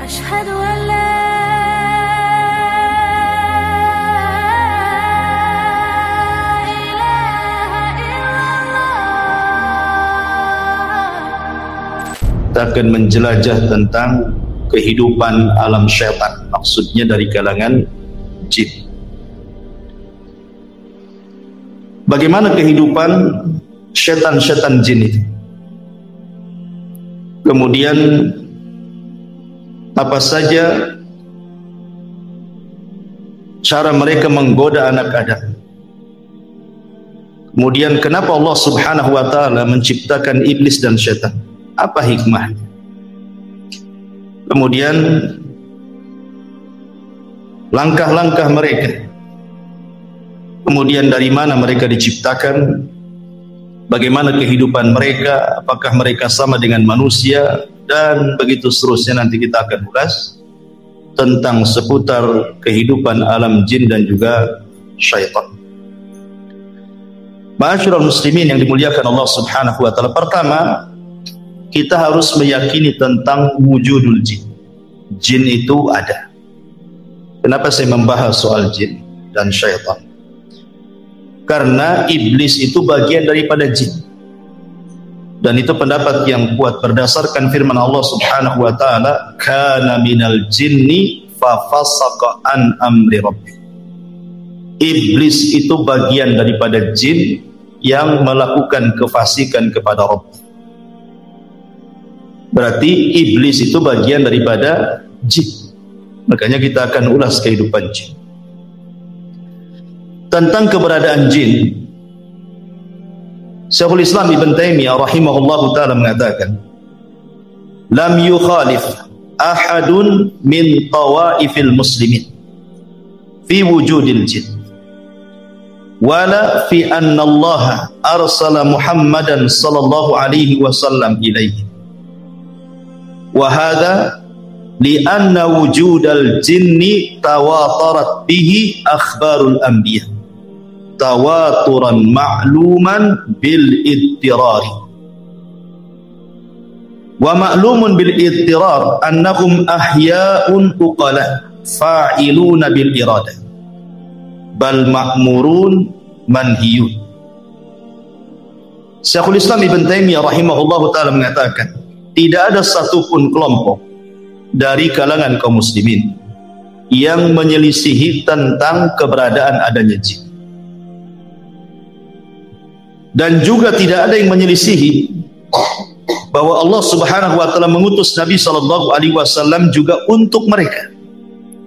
أشهد أن لا kita akan menjelajah tentang kehidupan alam syaitan, maksudnya dari kalangan jin. Bagaimana kehidupan syaitan-syaitan jin itu? Kemudian apa saja cara mereka menggoda anak Adam? Kemudian kenapa Allah Subhanahu wa taala menciptakan iblis dan syaitan? Apa hikmahnya? Kemudian langkah-langkah mereka, kemudian dari mana mereka diciptakan, bagaimana kehidupan mereka, apakah mereka sama dengan manusia, dan begitu seterusnya. Nanti kita akan ulas tentang seputar kehidupan alam jin dan juga syaitan. Ma'asyiral muslimin yang dimuliakan Allah Subhanahu wa taala, pertama kita harus meyakini tentang wujudul jin. Jin itu ada. Kenapa saya membahas soal jin dan syaitan? Karena iblis itu bagian daripada jin. Dan itu pendapat yang kuat berdasarkan firman Allah Subhanahu wa taala, "Kana minal jinni fa fasaqa an amri rabbih." Iblis itu bagian daripada jin yang melakukan kefasikan kepada Rabb. Berarti iblis itu bagian daripada jin. Makanya kita akan ulas kehidupan jin. Tentang keberadaan jin, Syekhul Islam Ibn Taimiyah rahimahullahu ta'ala mengatakan, lam yukhalif ahadun min tawaifil muslimin fi wujudil jin wala fi anna Allah arsala Muhammadan sallallahu alaihi wasallam ilaihi. Wahada lianna wujudal jinni tawatarat bihi akhbarul anbiya tawaturan ma'luman bil idtirari wa ma'lumun bil idtirar annahum ahya'un uqala fa'iluna bil iradah bal ma'murun manhiyun. Syekhul Islam Ibn Taimiyah rahimahullahu ta'ala mengatakan, tidak ada satupun kelompok dari kalangan kaum muslimin yang menyelisihi tentang keberadaan adanya jin. Dan juga tidak ada yang menyelisihi bahwa Allah Subhanahu wa taala mengutus Nabi sallallahu alaihi wasallam juga untuk mereka.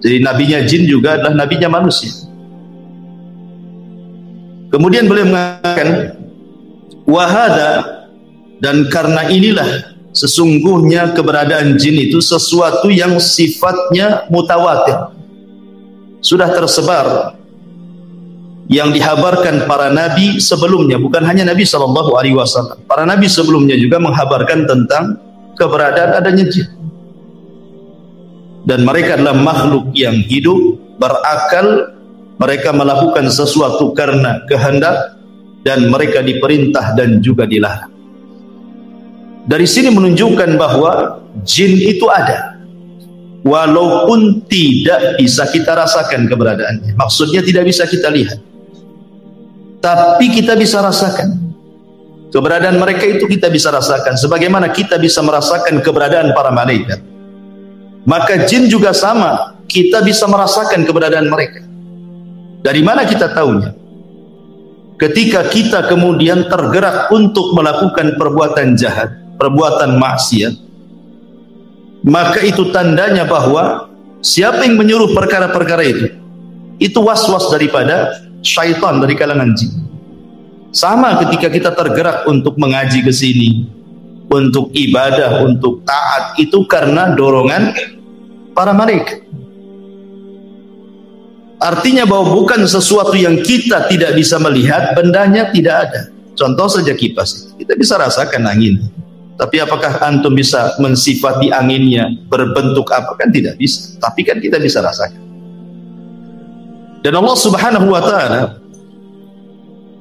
Jadi nabinya jin juga adalah nabinya manusia. Kemudian beliau mengatakan, wahada, dan karena inilah sesungguhnya keberadaan jin itu sesuatu yang sifatnya mutawatir, sudah tersebar, yang dihabarkan para nabi sebelumnya. Bukan hanya Nabi sallallahu alaihi wasallam, para nabi sebelumnya juga menghabarkan tentang keberadaan adanya jin. Dan mereka adalah makhluk yang hidup, berakal, mereka melakukan sesuatu karena kehendak, dan mereka diperintah dan juga dilarang. Dari sini menunjukkan bahwa jin itu ada, walaupun tidak bisa kita rasakan keberadaannya. Maksudnya tidak bisa kita lihat, tapi kita bisa rasakan keberadaan mereka. Itu kita bisa rasakan sebagaimana kita bisa merasakan keberadaan para malaikat. Maka jin juga sama, kita bisa merasakan keberadaan mereka. Dari mana kita tahunya? Ketika kita kemudian tergerak untuk melakukan perbuatan jahat, perbuatan maksiat, maka itu tandanya bahwa siapa yang menyuruh perkara-perkara itu was-was daripada syaitan dari kalangan jin. Sama ketika kita tergerak untuk mengaji ke sini, untuk ibadah, untuk taat, itu karena dorongan para malaikat. Artinya bahwa bukan sesuatu yang kita tidak bisa melihat, bendanya tidak ada. Contoh saja kipas, kita bisa rasakan angin. Tapi apakah antum bisa mensifati anginnya berbentuk apa? Kan tidak bisa. Tapi kan kita bisa rasakan. Dan Allah Subhanahu wa taala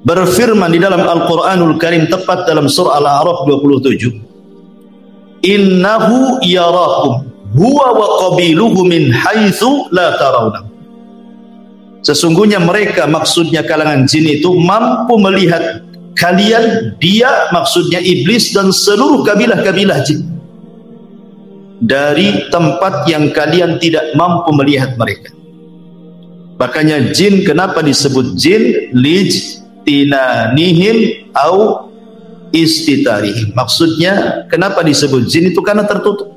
berfirman di dalam Al-Qur'anul Karim, tepat dalam surah Al-A'raf 27, "Innahu yarakum huwa wa qabiluhu min haitsu la tarawna. Sesungguhnya mereka, maksudnya kalangan jin itu, mampu melihat kalian, dia maksudnya iblis dan seluruh kabilah-kabilah jin, dari tempat yang kalian tidak mampu melihat mereka. Makanya jin kenapa disebut jin? Lijtinanihim au istitarihim. Maksudnya kenapa disebut jin itu? Karena tertutup.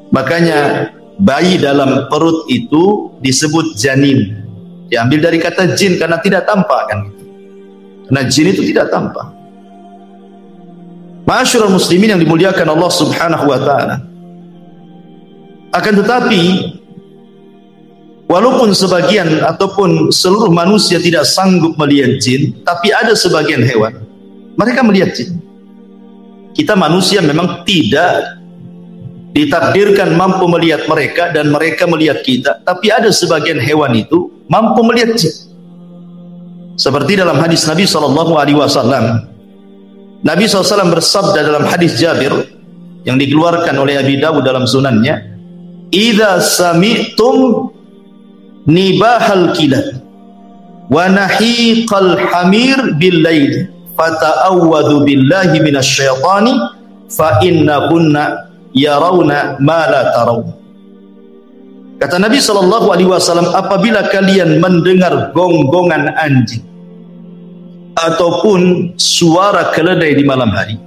Makanya bayi dalam perut itu disebut janin. Diambil dari kata jin karena tidak tampak kan. Karena jin itu tidak tampak. Ma'asyiral muslimin yang dimuliakan Allah Subhanahu wa taala. Akan tetapi walaupun sebagian ataupun seluruh manusia tidak sanggup melihat jin, tapi ada sebagian hewan mereka melihat jin. Kita manusia memang tidak ditakdirkan mampu melihat mereka dan mereka melihat kita, tapi ada sebagian hewan itu mampu melihat jin. Seperti dalam hadis Nabi SAW. Nabi SAW bersabda dalam hadis Jabir yang dikeluarkan oleh Abi Dawud dalam sunannya, "Idza sami'tum nibahal kilab wa nahiqal hamir bil lail fata'awwadu billahi minasyaitani fa innahunna yarawna ma la taraw." Kata Nabi SAW, apabila kalian mendengar gonggongan anjing ataupun suara keledai di malam hari,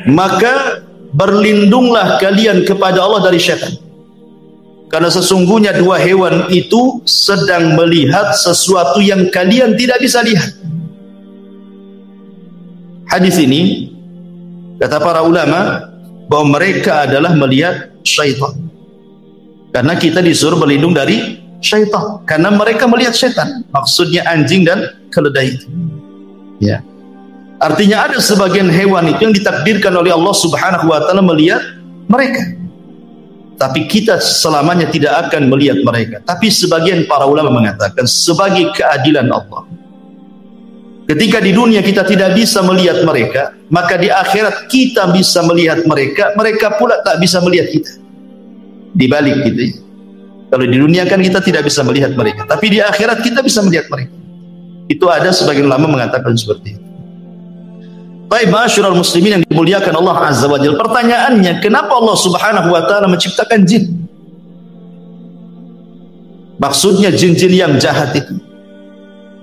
maka berlindunglah kalian kepada Allah dari syaitan, karena sesungguhnya dua hewan itu sedang melihat sesuatu yang kalian tidak bisa lihat. Hadis ini, kata para ulama, bahwa mereka adalah melihat syaitan, karena kita disuruh berlindung dari syaitan, karena mereka melihat syaitan, maksudnya anjing dan keledai itu. Ya, artinya ada sebagian hewan itu yang ditakdirkan oleh Allah Subhanahu wa taala melihat mereka, tapi kita selamanya tidak akan melihat mereka. Tapi sebagian para ulama mengatakan sebagai keadilan Allah, ketika di dunia kita tidak bisa melihat mereka, maka di akhirat kita bisa melihat mereka, mereka pula tak bisa melihat kita. Dibalik gitu ya. Kalau di dunia kan kita tidak bisa melihat mereka, tapi di akhirat kita bisa melihat mereka. Itu ada sebagian ulama mengatakan seperti itu. Baik, ma'asyiral muslimin yang dimuliakan Allah Azza wa Jalla. Pertanyaannya, kenapa Allah Subhanahu wa taala menciptakan jin? Maksudnya jin-jin yang jahat itu.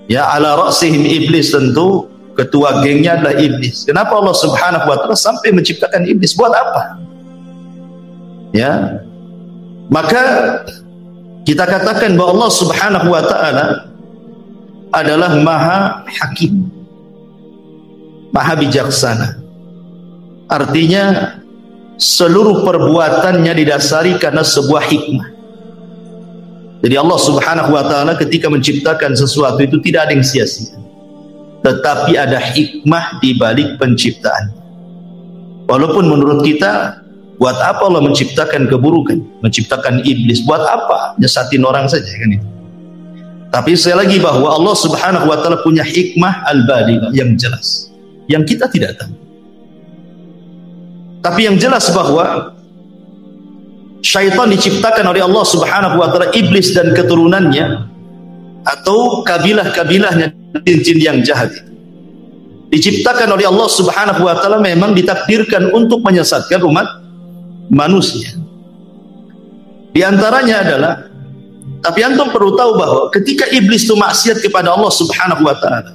Ya, ala ra'sihim iblis, tentu ketua gengnya adalah iblis. Kenapa Allah Subhanahu wa taala sampai menciptakan iblis? Buat apa? Ya. Maka kita katakan bahwa Allah Subhanahu wa taala adalah Maha Hakim, Maha Bijaksana. Artinya seluruh perbuatannya didasari karena sebuah hikmah. Jadi Allah Subhanahu wa taala ketika menciptakan sesuatu itu tidak ada yang sia-sia, tetapi ada hikmah di balik penciptaan. Walaupun menurut kita, buat apa Allah menciptakan keburukan, menciptakan iblis? Buat apa? Nyesatin orang saja kan itu. Tapi sekali lagi bahwa Allah Subhanahu wa taala punya hikmah al-balighah yang jelas, yang kita tidak tahu. Tapi yang jelas bahwa syaitan diciptakan oleh Allah Subhanahu wa taala, iblis dan keturunannya atau kabilah-kabilahnya jin yang jahat itu diciptakan oleh Allah Subhanahu wa taala, memang ditakdirkan untuk menyesatkan umat manusia. Di antaranya adalah, tapi antum perlu tahu bahwa ketika iblis itu maksiat kepada Allah Subhanahu wa taala,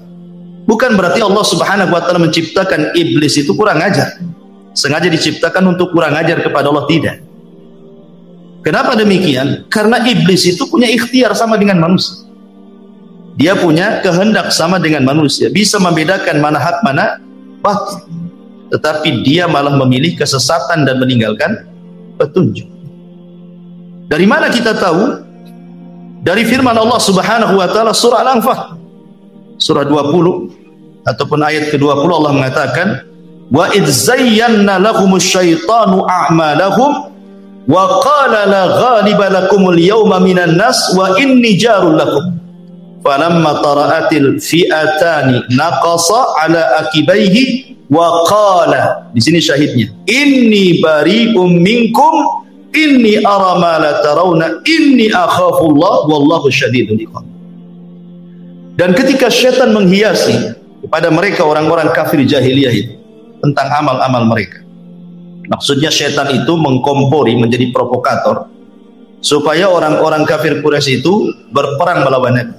bukan berarti Allah Subhanahu wa taala menciptakan iblis itu kurang ajar, sengaja diciptakan untuk kurang ajar kepada Allah, tidak. Kenapa demikian? Karena iblis itu punya ikhtiar sama dengan manusia. Dia punya kehendak sama dengan manusia, bisa membedakan mana hak mana batil. Tetapi dia malah memilih kesesatan dan meninggalkan petunjuk. Dari mana kita tahu? Dari firman Allah Subhanahu wa taala surah Al-Anfal surah 20 ataupun ayat ke-20, Allah mengatakan, wa idz zayyana lahumusy syaitanu a'malahum wa qala la ghaliba lakumul yawma minan nas wa inni jarul lakum falamma tara'atil fi'atani naqasa ala akibaihi wa qala, di sini syahidnya, inni bari'um minkum inni ara ma la tarawna inni akhafullah wallahu syadidul iqab. Dan ketika syaitan menghiasi kepada mereka orang-orang kafir jahiliyah itu tentang amal-amal mereka, maksudnya syaitan itu mengkompori, menjadi provokator supaya orang-orang kafir Quraisy itu berperang melawan Nabi.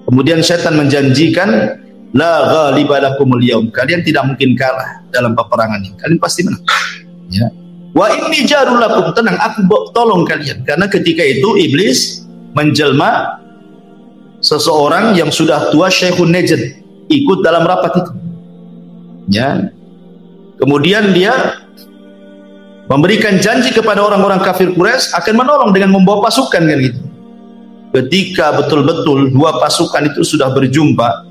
Kemudian syaitan menjanjikan, la ghaliba lakumul yaum, kalian tidak mungkin kalah dalam peperangan ini, kalian pasti menang. Ya. Wa inni jarul lakum, tenang, aku tolong kalian. Karena ketika itu iblis menjelma seseorang yang sudah tua, Syekhun Najd, ikut dalam rapat itu. Ya. Kemudian dia memberikan janji kepada orang-orang kafir Quraisy akan menolong dengan membawa pasukan kan gitu. Ketika betul-betul dua pasukan itu sudah berjumpa,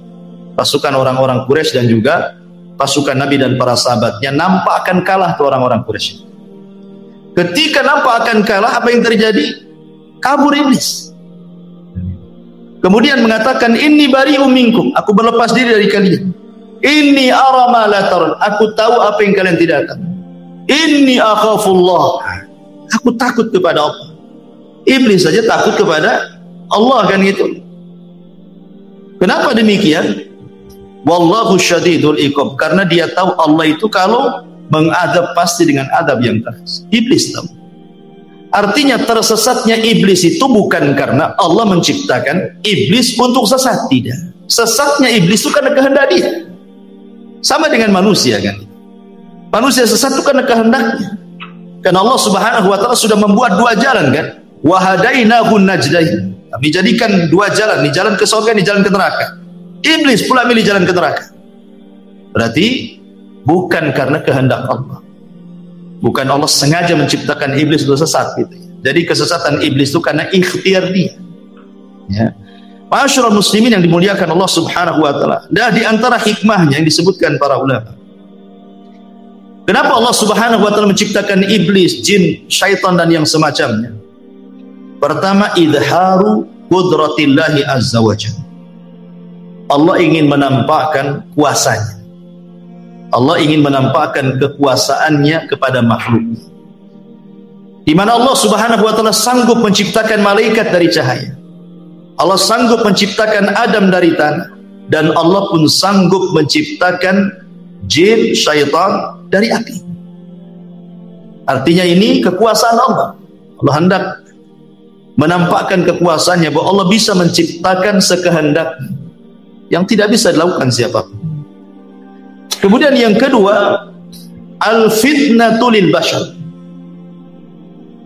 pasukan orang-orang Quraisy dan juga pasukan Nabi dan para sahabatnya, nampak akan kalah ke orang-orang Quraisy. Ketika nampak akan kalah, apa yang terjadi? Kabur iblis. Kemudian mengatakan, inni bari'um minkum, aku berlepas diri dari kalian. Inni ara ma la tarun, aku tahu apa yang kalian tidak tahu. Inni akhafullah, aku takut kepada Allah. Iblis saja takut kepada Allah kan gitu. Kenapa demikian? Wallahu syadidul iqab, karena dia tahu Allah itu kalau mengadab pasti dengan adab yang keras. Iblis tahu. Artinya tersesatnya iblis itu bukan karena Allah menciptakan iblis untuk sesat, tidak. Sesatnya iblis itu karena kehendak dia. Sama dengan manusia kan. Manusia sesat itu karena kehendaknya. Karena Allah Subhanahu wa taala sudah membuat dua jalan kan. Wa hadainahu najdain. Kami jadikan dua jalan, ini jalan ke surga, ini jalan ke neraka. Iblis pula milih jalan ke neraka. Berarti bukan karena kehendak Allah. Bukan Allah sengaja menciptakan iblis untuk sesat gitu. Jadi kesesatan iblis itu karena ikhtiar dia. Ya. Ma'asyiral muslimin yang dimuliakan Allah Subhanahu wa taala. Dan di antara hikmahnya yang disebutkan para ulama. Kenapa Allah Subhanahu wa taala menciptakan iblis, jin, syaitan dan yang semacamnya? Pertama, idharu qudratillahi azza wa jalla. Allah ingin menampakkan kuasanya. Allah ingin menampakkan kekuasaannya kepada makhluk. Di mana Allah Subhanahu wa taala sanggup menciptakan malaikat dari cahaya. Allah sanggup menciptakan Adam dari tanah, dan Allah pun sanggup menciptakan jin, syaitan dari api. Artinya ini kekuasaan Allah. Allah hendak menampakkan kekuasaannya bahwa Allah bisa menciptakan sekehendaknya yang tidak bisa dilakukan siapapun. Kemudian yang kedua, al-fitnatu lil bashar.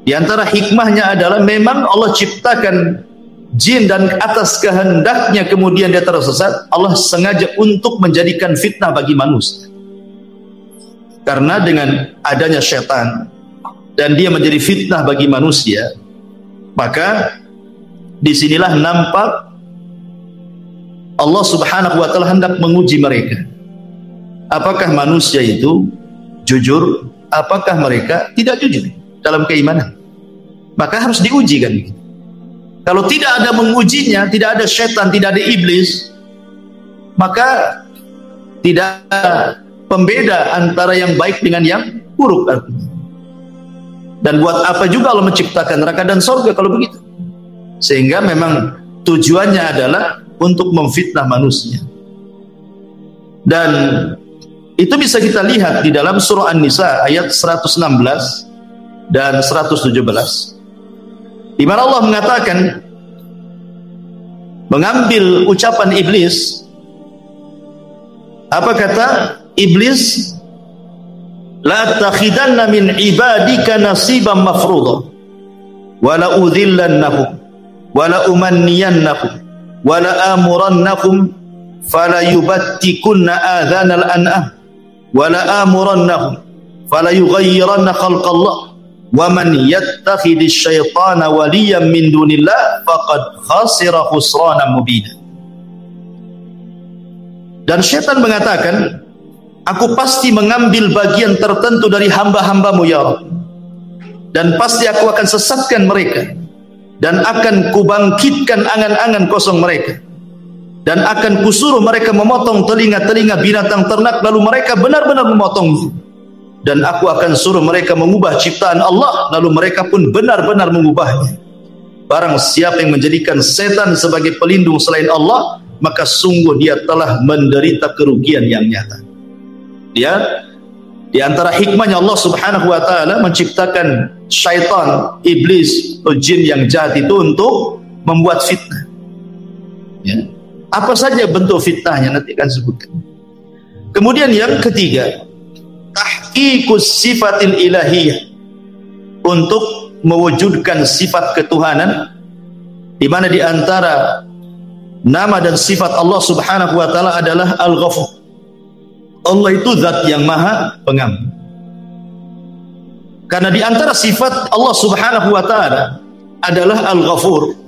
Di antara hikmahnya adalah memang Allah ciptakan jin dan atas kehendaknya kemudian dia tersesat, Allah sengaja untuk menjadikan fitnah bagi manusia. Karena dengan adanya syaitan dan dia menjadi fitnah bagi manusia, maka disinilah nampak Allah Subhanahu wa taala hendak menguji mereka. Apakah manusia itu jujur? Apakah mereka tidak jujur dalam keimanan? Maka harus diuji kan. Kalau tidak ada mengujinya, tidak ada syaitan, tidak ada iblis, maka tidak ada pembeda antara yang baik dengan yang buruk artinya. Dan buat apa juga Allah menciptakan neraka dan surga kalau begitu? Sehingga memang tujuannya adalah untuk memfitnah manusia. Dan itu bisa kita lihat di dalam surah An-Nisa ayat 116 dan 117. Di mana Allah mengatakan, mengambil ucapan iblis. Apa kata iblis? La takhidanna min ibadika nasiban mafruḍa wa la udhillannahum wa la umanniyannahum wa la amurannahum fala yubattikunna adhanal an'am wa la amurannahum fala yughayyiranna khalqallah wa man yattakhidhish syaitana waliyan min dunillah faqad khasira khusranan mubina. Dan syaitan mengatakan, aku pasti mengambil bagian tertentu dari hamba-hambamu ya Rabb, dan pasti aku akan sesatkan mereka dan akan kubangkitkan angan-angan kosong mereka. dan akan kusuruh mereka memotong telinga-telinga binatang ternak, lalu mereka benar-benar memotongnya. Dan aku akan suruh mereka mengubah ciptaan Allah, lalu mereka pun benar-benar mengubahnya. Barang siapa yang menjadikan setan sebagai pelindung selain Allah, maka sungguh dia telah menderita kerugian yang nyata. Dia di antara hikmahnya Allah Subhanahu wa taala menciptakan syaitan, iblis atau jin yang jahat itu untuk membuat fitnah. Ya. Apa saja bentuk fitnahnya nanti akan sebutkan. Kemudian yang ketiga, tahqiqus sifatil ilahiyah, untuk mewujudkan sifat ketuhanan, di mana di antara nama dan sifat Allah Subhanahu wa taala adalah Al-Ghafur. Allah itu zat yang maha pengampun. Karena di antara sifat Allah Subhanahu wa taala adalah Al-Ghafur.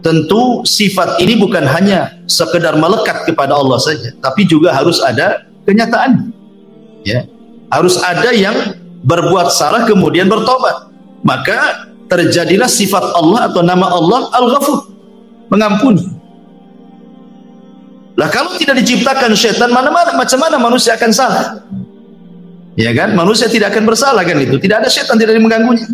Tentu sifat ini bukan hanya sekedar melekat kepada Allah saja, tapi juga harus ada kenyataan. Ya, harus ada yang berbuat salah kemudian bertobat. Maka terjadilah sifat Allah atau nama Allah Al-Ghafur, mengampuni. Lah kalau tidak diciptakan syaitan, macam mana manusia akan salah? Ya kan? Manusia tidak akan bersalah kan itu. Tidak ada syaitan, tidak ada yang mengganggunya.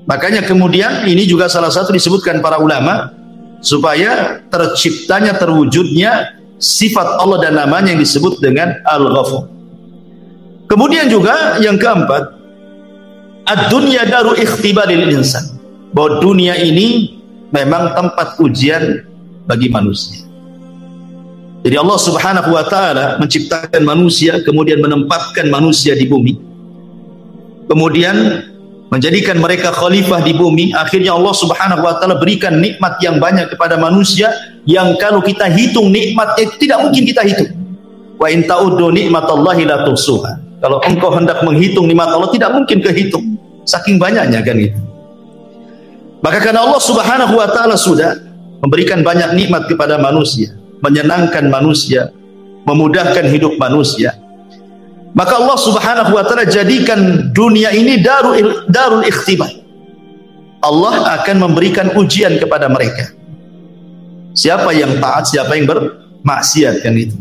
Makanya kemudian ini juga salah satu disebutkan para ulama supaya terciptanya, terwujudnya sifat Allah dan namanya yang disebut dengan Al-Ghafur. Kemudian juga yang keempat, ad-dunya daru ikhtibaril insan, bahwa dunia ini memang tempat ujian bagi manusia. Jadi Allah Subhanahu wa taala menciptakan manusia, kemudian menempatkan manusia di bumi, kemudian menjadikan mereka khalifah di bumi. Akhirnya Allah Subhanahu wa taala berikan nikmat yang banyak kepada manusia, yang kalau kita hitung nikmat itu tidak mungkin kita hitung. Wa in ta'uddu nikmatallahi la tuhsuha. Kalau engkau hendak menghitung nikmat Allah, tidak mungkin kehitung, saking banyaknya kan itu. Maka karena Allah Subhanahu wa taala sudah memberikan banyak nikmat kepada manusia, menyenangkan manusia, memudahkan hidup manusia, maka Allah Subhanahu wa taala jadikan dunia ini darul ikhtibar. Allah akan memberikan ujian kepada mereka. Siapa yang taat, siapa yang bermaksiat kan itu.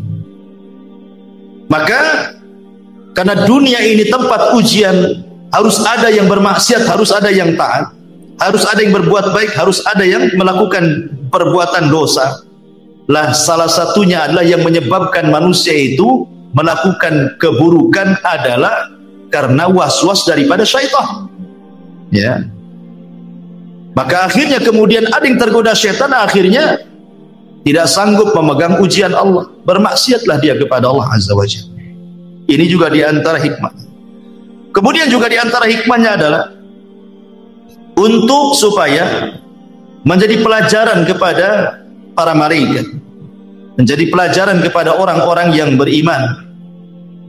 Maka karena dunia ini tempat ujian, harus ada yang bermaksiat, harus ada yang taat, harus ada yang berbuat baik, harus ada yang melakukan perbuatan dosa. Lah salah satunya adalah yang menyebabkan manusia itu melakukan keburukan adalah karena was-was daripada syaitan. Ya. Maka akhirnya kemudian ada yang tergoda syaitan, akhirnya tidak sanggup memegang ujian Allah, bermaksiatlah dia kepada Allah Azza wa Jalla. Ini juga di antara hikmah. Kemudian juga di antara hikmahnya adalah untuk supaya menjadi pelajaran kepada para malaikat, menjadi pelajaran kepada orang-orang yang beriman,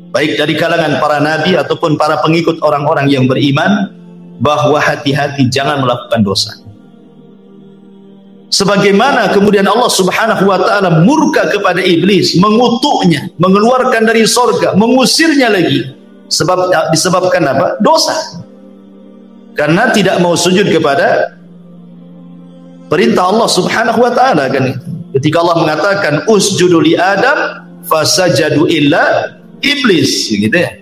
baik dari kalangan para nabi ataupun para pengikut orang-orang yang beriman, bahwa hati-hati jangan melakukan dosa. Sebagaimana kemudian Allah Subhanahu wa taala murka kepada iblis, mengutuknya, mengeluarkan dari surga, mengusirnya lagi, disebabkan apa? Dosa. Karena tidak mau sujud kepada perintah Allah Subhanahu wa taala kan. Ketika Allah mengatakan usjudu li Adam fasajadu illa iblis, gitu ya.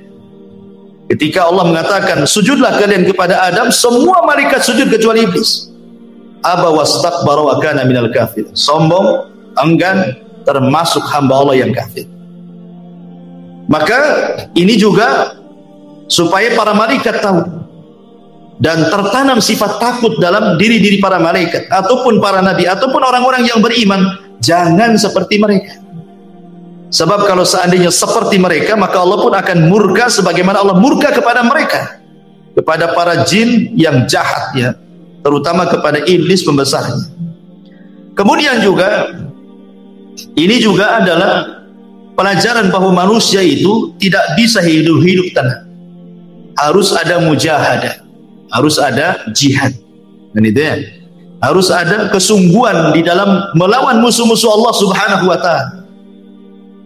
Ketika Allah mengatakan sujudlah kalian kepada Adam, semua malaikat sujud kecuali iblis. Aba wastakbara wa kana minal kafir. Sombong, enggan, termasuk hamba Allah yang kafir. Maka ini juga supaya para malaikat tahu dan tertanam sifat takut dalam diri-diri para malaikat ataupun para nabi ataupun orang-orang yang beriman, jangan seperti mereka. Sebab kalau seandainya seperti mereka, maka Allah pun akan murka sebagaimana Allah murka kepada mereka, kepada para jin yang jahat ya, terutama kepada iblis pembesarnya. Kemudian juga ini juga adalah pelajaran bahwa manusia itu tidak bisa hidup tenang. Harus ada mujahadah, harus ada jihad. Dan itu ya, harus ada kesungguhan di dalam melawan musuh-musuh Allah Subhanahu wa taala.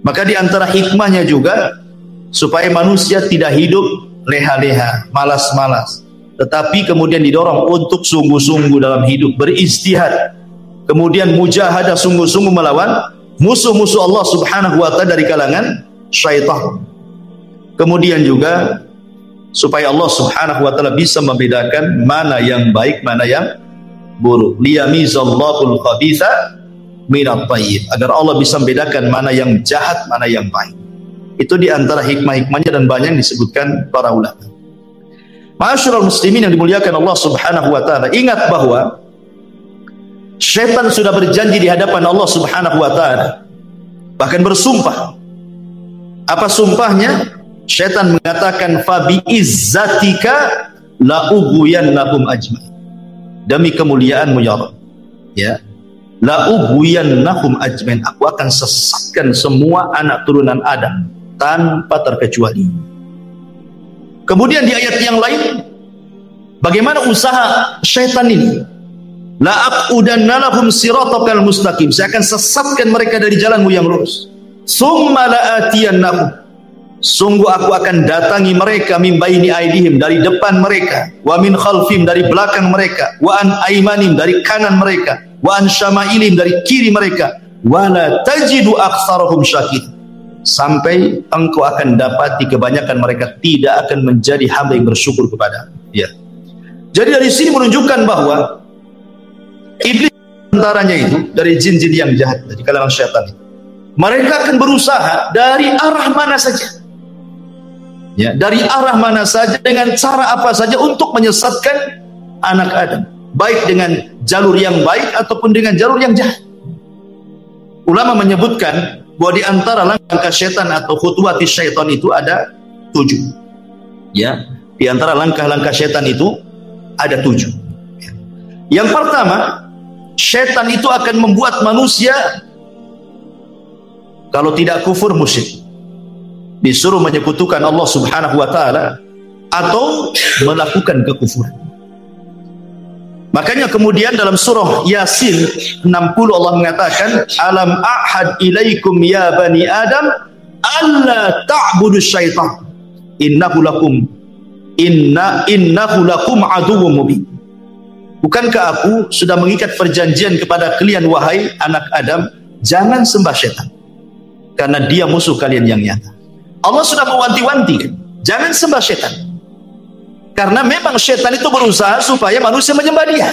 Maka di antara hikmahnya juga supaya manusia tidak hidup leha-leha, malas-malas, tetapi kemudian didorong untuk sungguh-sungguh dalam hidup, beristihad, kemudian mujahadah sungguh-sungguh melawan musuh-musuh Allah Subhanahu wa ta'ala dari kalangan syaitan. Kemudian juga supaya Allah Subhanahu wa ta'ala bisa membedakan mana yang baik, mana yang buruk. Liyamizallahul khabitha minat tayyib, agar Allah bisa membedakan mana yang jahat, mana yang baik. Itu di antara hikmah-hikmahnya dan banyak yang disebutkan para ulama. Ma'asyiral muslimin yang dimuliakan Allah Subhanahu wa ta'ala, ingat bahwa syaitan sudah berjanji di hadapan Allah Subhanahu wa ta'ala, bahkan bersumpah. Apa sumpahnya? Syaitan mengatakan, fabi izzatika la ughwiyannahum ajmain, demi kemuliaanmu ya Rabb, ya, la ughwiyannahum ajmain, aku akan sesatkan semua anak turunan Adam tanpa terkecuali. Kemudian di ayat yang lain, bagaimana usaha syaitan ini? La aqudanna lahum siratakal mustaqim, saya akan sesatkan mereka dari jalanmu yang lurus. Summa la atiyannahum, sungguh aku akan datangi mereka, min baini aidihim, dari depan mereka, wa min khalfihim, dari belakang mereka, wa an aimanim, dari kanan mereka, wa an syamailim, dari kiri mereka, wa la tajidu aktsarahum syakir, sampai engkau akan dapati kebanyakan mereka tidak akan menjadi hamba yang bersyukur kepada. Ya. Jadi dari sini menunjukkan bahwa iblis antaranya itu dari jin-jin yang jahat, dari kalangan syaitan itu, mereka akan berusaha dari arah mana saja, ya, dari arah mana saja, dengan cara apa saja untuk menyesatkan anak Adam, baik dengan jalur yang baik ataupun dengan jalur yang jahat. Ulama menyebutkan bahwa di antara langkah syaitan atau khutuwati syaitan itu ada 7. Ya, di antara langkah-langkah syaitan itu ada 7. Yang pertama, syaitan itu akan membuat manusia kalau tidak kufur musyrik, disuruh menyekutukan Allah Subhanahu wa ta'ala atau melakukan kekufuran. Makanya kemudian dalam surah Yasin 60 Allah mengatakan, alam a'had ilaikum ya bani Adam alla ta'budu syaitan innahu lakum aduwwum mubin. Bukankah aku sudah mengikat perjanjian kepada kalian wahai anak Adam, jangan sembah syaitan, karena dia musuh kalian yang nyata. Allah sudah mewanti-wanti, jangan sembah syaitan, karena memang syaitan itu berusaha supaya manusia menyembah dia.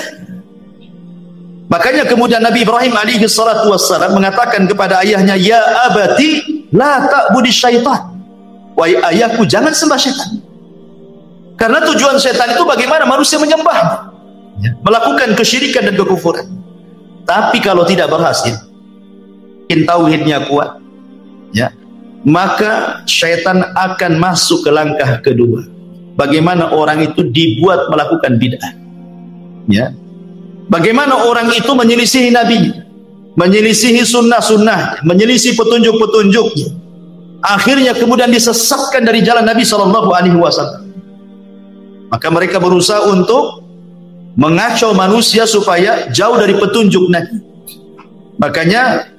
Makanya kemudian Nabi Ibrahim alaihi salatu wassalam mengatakan kepada ayahnya, ya abati la ta'budi syaitan, wahai ayahku jangan sembah syaitan, karena tujuan syaitan itu bagaimana manusia menyembah, melakukan kesyirikan dan kekufuran. Tapi kalau tidak berhasil, tauhidnya kuat, ya, maka syaitan akan masuk ke langkah kedua. Bagaimana orang itu dibuat melakukan bid'ah, ya. Bagaimana orang itu menyelisihi Nabi, menyelisihi sunnah-sunnah, menyelisihi petunjuk-petunjuknya, akhirnya kemudian disesatkan dari jalan Nabi SAW. Maka mereka berusaha untuk mengacau manusia supaya jauh dari petunjuk Nabi. Makanya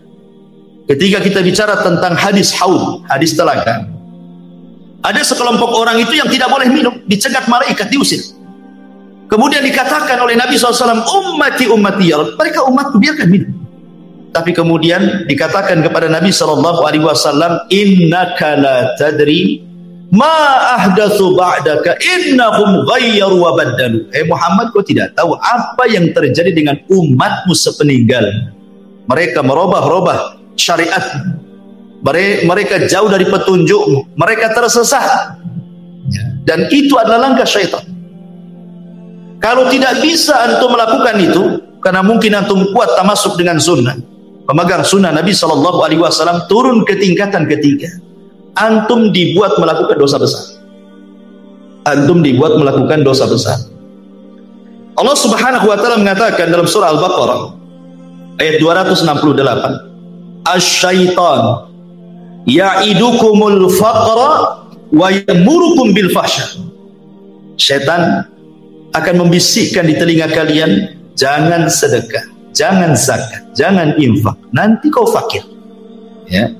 ketika kita bicara tentang hadis haud, hadis telaga, ada sekelompok orang itu yang tidak boleh minum, dicegat malaikat, diusir. Kemudian dikatakan oleh Nabi SAW, ummati ummati ya Rabb, mereka umatku, biarkan minum. Tapi kemudian dikatakan kepada Nabi SAW, innaka la tadri ma ahdatsu ba'daka innahum ghayyaru wa baddalu. Muhammad, kau tidak tahu apa yang terjadi dengan umatmu sepeninggal. Mereka merubah-rubah syariat, mereka jauh dari petunjukmu, mereka tersesat, dan itu adalah langkah syaitan. Kalau tidak bisa antum melakukan itu, karena mungkin antum kuat tamasuk dengan sunnah, pemegang sunnah Nabi SAW, turun ke tingkatan ketiga, antum dibuat melakukan dosa besar. Antum dibuat melakukan dosa besar. Allah Subhanahu wa ta'ala mengatakan dalam surah Al-Baqarah ayat 268, asy-syaitan ya'idukumul faqra wa yamurukum bil fahsya. Syaitan akan membisikkan di telinga kalian, jangan sedekah, jangan zakat, jangan infak, nanti kau fakir, ya.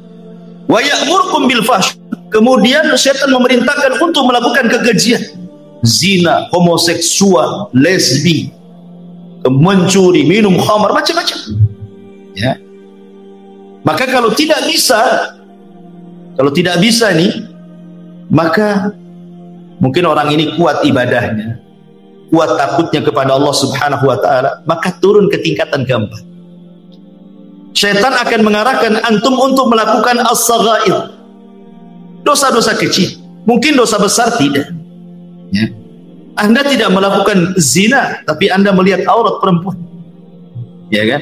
Wa ya'murukum bil fahsy, kemudian syaitan memerintahkan untuk melakukan kekejian, zina, homoseksual, lesbi, mencuri, minum khamar, macam-macam. Ya. Maka kalau tidak bisa nih, maka mungkin orang ini kuat ibadahnya, kuat takutnya kepada Allah Subhanahu wa taala, maka turun ke tingkatan keempat. Syaitan akan mengarahkan antum untuk melakukan as-saghair, dosa-dosa kecil. Mungkin dosa besar tidak. Ya. Anda tidak melakukan zina, tapi Anda melihat aurat perempuan, ya kan?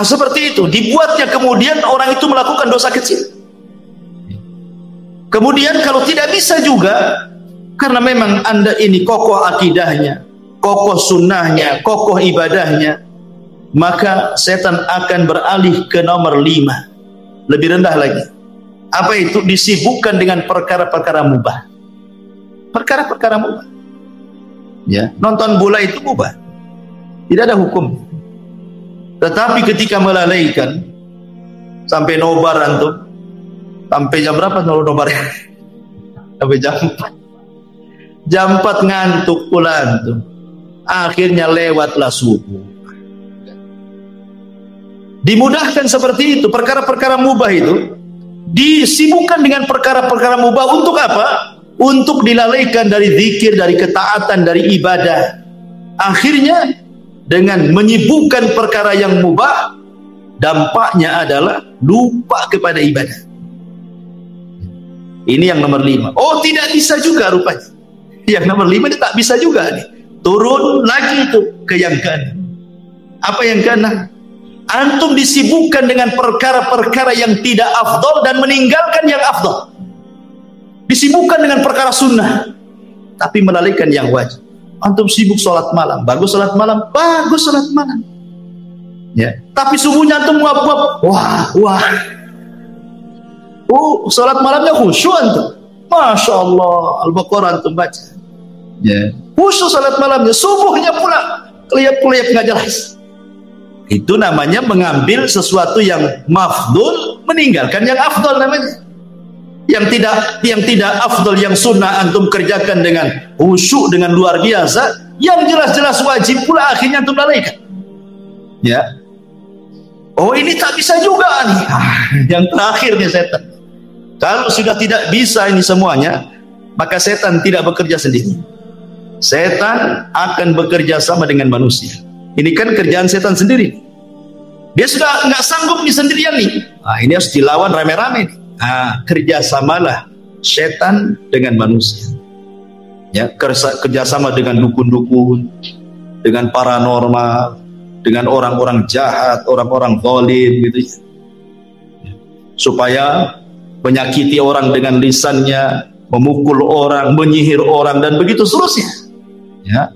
Seperti itu, dibuatnya kemudian orang itu melakukan dosa kecil. Kemudian kalau tidak bisa juga, karena memang Anda ini kokoh akidahnya, kokoh sunnahnya, kokoh ibadahnya, maka setan akan beralih ke nomor 5, lebih rendah lagi. Apa itu? Disibukkan dengan perkara-perkara mubah. Perkara-perkara mubah. Ya, nonton bola itu mubah, tidak ada hukum. Tetapi ketika melalaikan sampai nobar antum, sampai jam berapa nobar? Sampai jam 4. Jam 4 ngantuk pula antum. Akhirnya lewatlah subuh. Dimudahkan seperti itu, perkara-perkara mubah itu disibukkan dengan perkara-perkara mubah untuk apa? Untuk dilalaikan dari zikir, dari ketaatan, dari ibadah. Akhirnya dengan menyibukkan perkara yang mubah, dampaknya adalah lupa kepada ibadah. Ini yang nomor 5. Oh, tidak bisa juga rupanya. Yang nomor 5 ini tak bisa juga nih. Turun lagi itu ke yang ke-6. Apa yang ke-6? Antum disibukkan dengan perkara-perkara yang tidak afdol dan meninggalkan yang afdol. Disibukkan dengan perkara sunnah, tapi melalaikan yang wajib. Antum sibuk sholat malam, bagus sholat malam, bagus sholat malam. Ya, tapi subuhnya antum nguap-nguap, wah. Sholat malamnya khusyuk antum, masya Allah, Al-Baqarah antum baca. Ya, khusyuk sholat malamnya, subuhnya pula kelihap-kelihap nggak jelas. Itu namanya mengambil sesuatu yang mafdul, meninggalkan yang afdol namanya. Yang tidak afdol, yang sunnah antum kerjakan dengan khusyuk, dengan luar biasa, yang jelas-jelas wajib pula akhirnya antum lalaikan. Ya. Oh, ini tak bisa juga nih. Yang terakhir nih setan. Kalau sudah tidak bisa ini semuanya, maka setan tidak bekerja sendiri. Setan akan bekerja sama dengan manusia. Ini kan kerjaan setan sendiri. Dia sudah nggak sanggup nih sendirian nih. Ini harus dilawan rame-rame nih. Kerjasamalah setan dengan manusia. Ya, kerjasama dengan dukun-dukun, dengan paranormal, dengan orang-orang jahat, orang-orang zalim gitu ya. Supaya menyakiti orang dengan lisannya, memukul orang, menyihir orang, dan begitu seterusnya. Ya,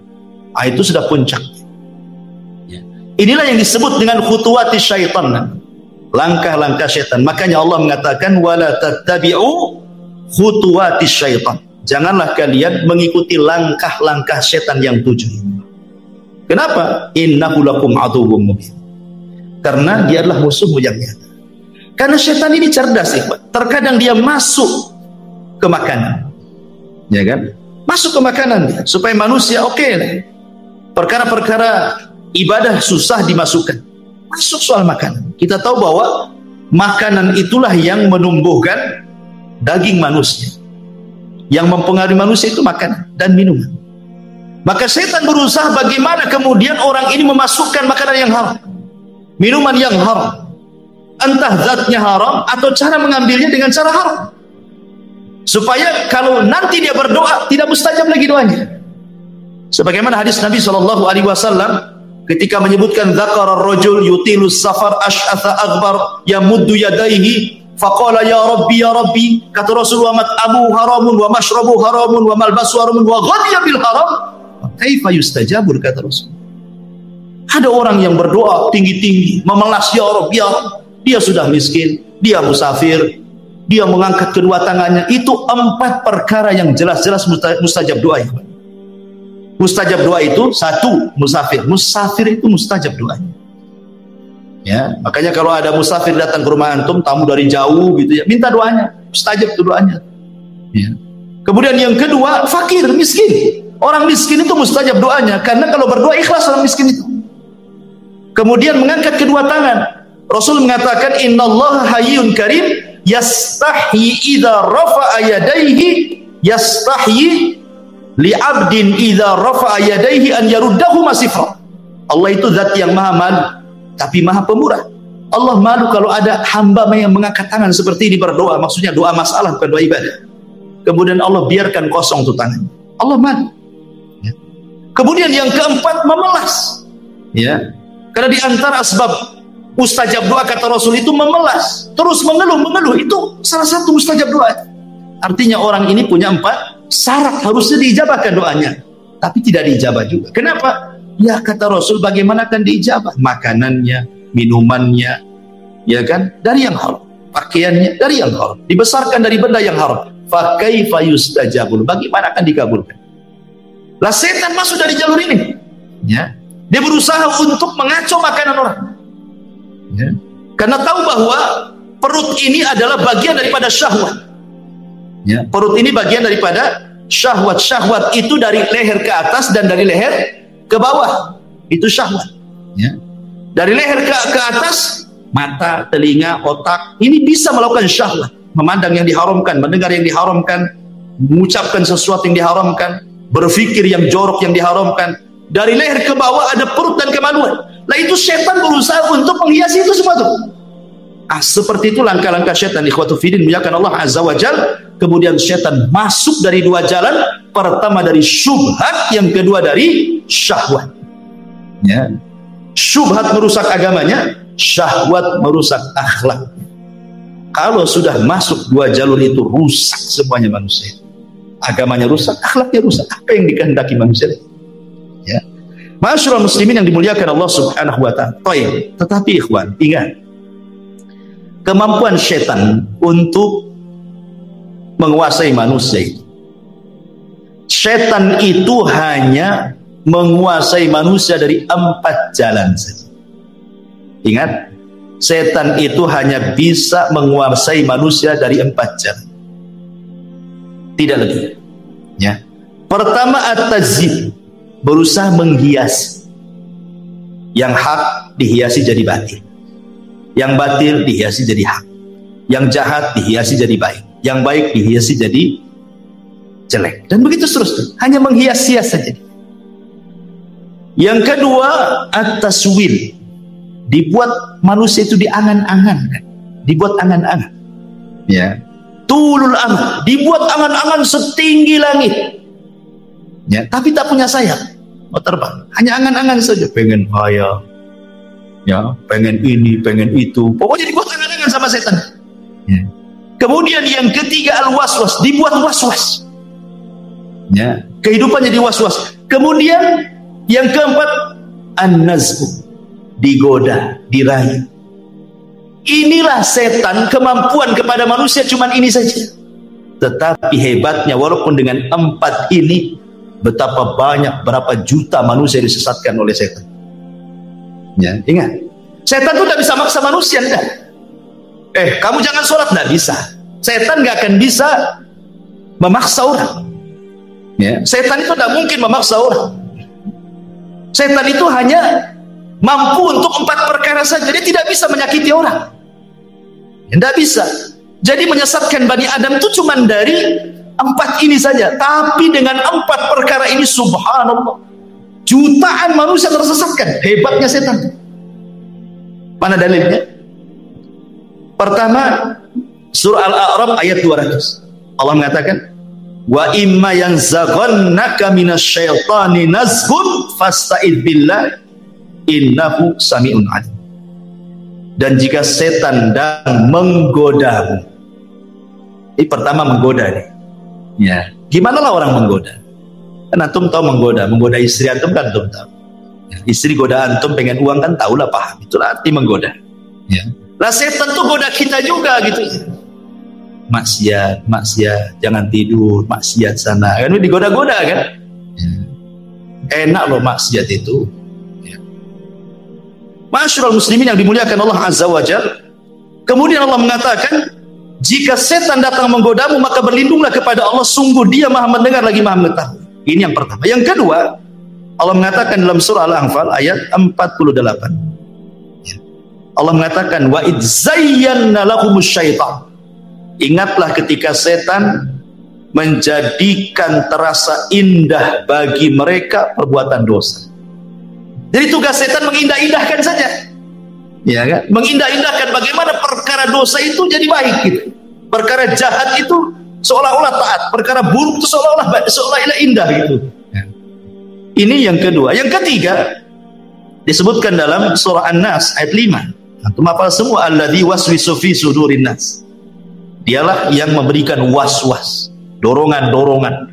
itu sudah puncak. Ya. Inilah yang disebut dengan khutuwati syaitan. Langkah-langkah syaitan. Makanya Allah mengatakan wala tattabi'u khutuwati syaitan. Janganlah kalian mengikuti langkah-langkah syaitan yang 7 ini. Kenapa? Innahu lakum aduwwum mubin. Karena dia adalah musuhmu yang nyata. Karena syaitan ini cerdas, ikhwan. Terkadang dia masuk ke makanan. Ya kan? Masuk ke makanan dia, supaya manusia perkara-perkara ibadah susah dimasukkan. Masuk soal makanan. Kita tahu bahwa makanan itulah yang menumbuhkan daging manusia. Yang mempengaruhi manusia itu makanan dan minuman. Maka setan berusaha bagaimana kemudian orang ini memasukkan makanan yang haram, minuman yang haram, entah zatnya haram atau cara mengambilnya dengan cara haram, supaya kalau nanti dia berdoa tidak mustajab lagi doanya. Sebagaimana hadis Nabi SAW ketika menyebutkan dzakara ar-rajul yutilus safar asy'atha aghbar yamuddu yadayhi faqala ya rabbi, kata Rasulullah, mat'amu haramun wa mashrabu haramun wa malbasu haramun wa ghadiya bil haram, kaifa yustajabur, kata Rasul. Ada orang yang berdoa tinggi-tinggi memelas, ya Rabb, dia sudah miskin, dia musafir, dia mengangkat kedua tangannya. Itu 4 perkara yang jelas-jelas mustajab doa. Mustajab doa itu 1, musafir itu mustajab doanya. Ya, makanya kalau ada musafir datang ke rumah antum, tamu dari jauh gitu ya, minta doanya, mustajab itu doanya. Ya. Kemudian yang kedua, fakir, miskin. Orang miskin itu mustajab doanya, karena kalau berdoa ikhlas orang miskin itu. Kemudian mengangkat kedua tangan. Rasul mengatakan, innallaha hayyun karim yastahyi idza rafa'a yadayhi yastahyi li'abdin idza rafa'a yadayhi an yaruddahu masifra. Allah itu zat yang maha malu tapi maha pemurah. Allah malu kalau ada hamba yang mengangkat tangan seperti ini berdoa, maksudnya doa masalah bukan doa ibadah. Kemudian Allah biarkan kosong tuh tangan. Allah malu. Ya. Kemudian yang keempat, memelas. Ya. Karena di antara sebab mustajab doa kata Rasul itu memelas, terus mengeluh, itu salah satu mustajab doa. Artinya orang ini punya 4 syarat harusnya diijabahkan doanya, tapi tidak diijabah juga. Kenapa? Ya kata Rasul, bagaimana akan diijabah? Makanannya, minumannya, ya kan, dari yang haram, pakaiannya dari yang haram, dibesarkan dari benda yang haram. Fa kaifa yustajabul? Bagaimana akan dikabulkan? Lah setan masuk dari jalur ini. Ya. Dia berusaha untuk mengacau makanan orang. Ya. Karena tahu bahwa perut ini adalah bagian daripada syahwat. Ya. Perut ini bagian daripada syahwat. Syahwat itu dari leher ke atas dan dari leher ke bawah. Itu syahwat. Ya. Dari leher ke atas, mata, telinga, otak, ini bisa melakukan syahwat. Memandang yang diharamkan, mendengar yang diharamkan, mengucapkan sesuatu yang diharamkan, berpikir yang jorok yang diharamkan. Dari leher ke bawah ada perut dan kemaluan. Lah itu setan berusaha untuk menghiasi itu semua tuh. Seperti itu langkah-langkah setan. Ikhwatu fiddin, muliakan Allah Azza wa Jalla. Kemudian setan masuk dari 2 jalan. Pertama dari syubhat, yang kedua dari syahwat. Ya. Syubhat merusak agamanya, syahwat merusak akhlak. Kalau sudah masuk 2 jalur itu, rusak semuanya manusia. Agamanya rusak, akhlaknya rusak. Apa yang dikehendaki manusia? Ya. Ma'asyiral muslimin yang dimuliakan Allah Subhanahu wa taala. Tetapi ikhwan, ingat, kemampuan setan untuk menguasai manusia itu. Setan itu hanya menguasai manusia dari 4 jalan saja. Ingat, setan itu hanya bisa menguasai manusia dari 4 jalan. Tidak lebih. Ya. Pertama, at-tazyib, berusaha menghias. Yang hak dihiasi jadi batil, yang batil dihiasi jadi hak, yang jahat dihiasi jadi baik, yang baik dihiasi jadi jelek, dan begitu seterusnya. Hanya menghias-hias saja. Yang kedua, at-taswil, dibuat manusia itu diangan-angan, dibuat angan-angan. Ya. Tulul amal, dibuat angan-angan setinggi langit. Ya, tapi tak punya sayap, mau terbang, hanya angan-angan saja, pengen kaya, ya, pengen ini, pengen itu, pokoknya dibuat angan-angan sama setan. Ya. Kemudian yang ketiga, al-waswas, dibuat was-was. Ya, kehidupannya di was-was. Kemudian yang keempat, an-naz'u, digoda, dirayu. Inilah setan, kemampuan kepada manusia cuman ini saja. Tetapi hebatnya, walaupun dengan 4 ini, betapa banyak, berapa juta manusia disesatkan oleh setan. Ya, ingat, setan itu tidak bisa maksa manusia, enggak. Kamu jangan sholat, tidak bisa. Setan nggak akan bisa memaksa orang. Ya, setan itu tidak mungkin memaksa orang. Setan itu hanya mampu untuk 4 perkara saja. Dia tidak bisa menyakiti orang. Tidak bisa. Jadi menyesatkan Bani Adam itu cuma dari 4 ini saja. Tapi dengan 4 perkara ini, subhanallah, jutaan manusia tersesatkan. Hebatnya setan. Mana dalilnya? Pertama, surah Al-A'raf ayat 200. Allah mengatakan, wa imma yanzaghannaka minasyaitani nazghun fasta'id billah innahu sami'un alim. Dan jika setan dan menggodamu, ini pertama menggoda nih. Ya, gimana lah orang menggoda? Kan antum tahu menggoda istri antum kan antum tahu. Ya, istri goda antum pengen uang kan tahulah, paham. Itulah arti menggoda. Ya. Lah setan tuh goda kita juga gitu. Maksiat, jangan tidur, maksiat sana. Kan digoda-goda kan? Ya. Enak loh maksiat itu. Ma'asyiral muslimin yang dimuliakan Allah Azza wa Jalla. Kemudian Allah mengatakan, jika setan datang menggodamu, maka berlindunglah kepada Allah, sungguh Dia Maha mendengar lagi Maha mengetahui. Ini yang pertama. Yang kedua, Allah mengatakan dalam surah Al-Anfal ayat 48. Allah mengatakan wa id zayyana lahumus syaitan. Ingatlah ketika setan menjadikan terasa indah bagi mereka perbuatan dosa. Jadi tugas setan mengindah-indahkan saja. Ya kan? Mengindah-indahkan bagaimana perkara dosa itu jadi baik gitu. Perkara jahat itu seolah-olah taat, perkara buruk itu seolah-olah indah gitu. Ya. Ini yang kedua. Yang ketiga disebutkan dalam surah An-Nas ayat 5. Antum hafal semua, alladzi waswisu fi sudurin nas. Dialah yang memberikan was-was, dorongan-dorongan,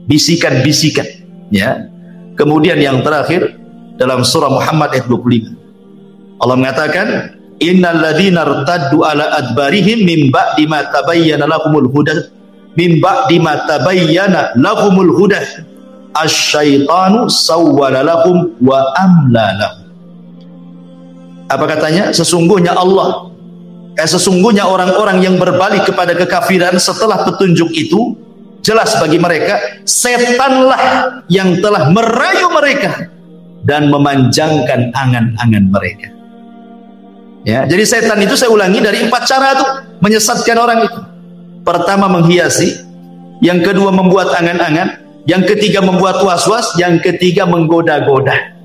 bisikan-bisikan, ya. Kemudian yang terakhir dalam surah Muhammad ayat 25. Allah mengatakan, innal ladzina irtaddu ala adbarihim min ba'di ma tabayyana lahumul huda min ba'di ma tabayyana lahumul huda asyaitanu sawwala lahum wa amla lahum. Apa katanya? Sesungguhnya sesungguhnya orang-orang yang berbalik kepada kekafiran setelah petunjuk itu jelas bagi mereka, setanlah yang telah merayu mereka dan memanjangkan angan-angan mereka. Ya, jadi setan itu saya ulangi dari 4 cara tuh menyesatkan orang itu. Pertama menghiasi, yang kedua membuat angan-angan, yang ketiga membuat was-was, yang ketiga menggoda-goda.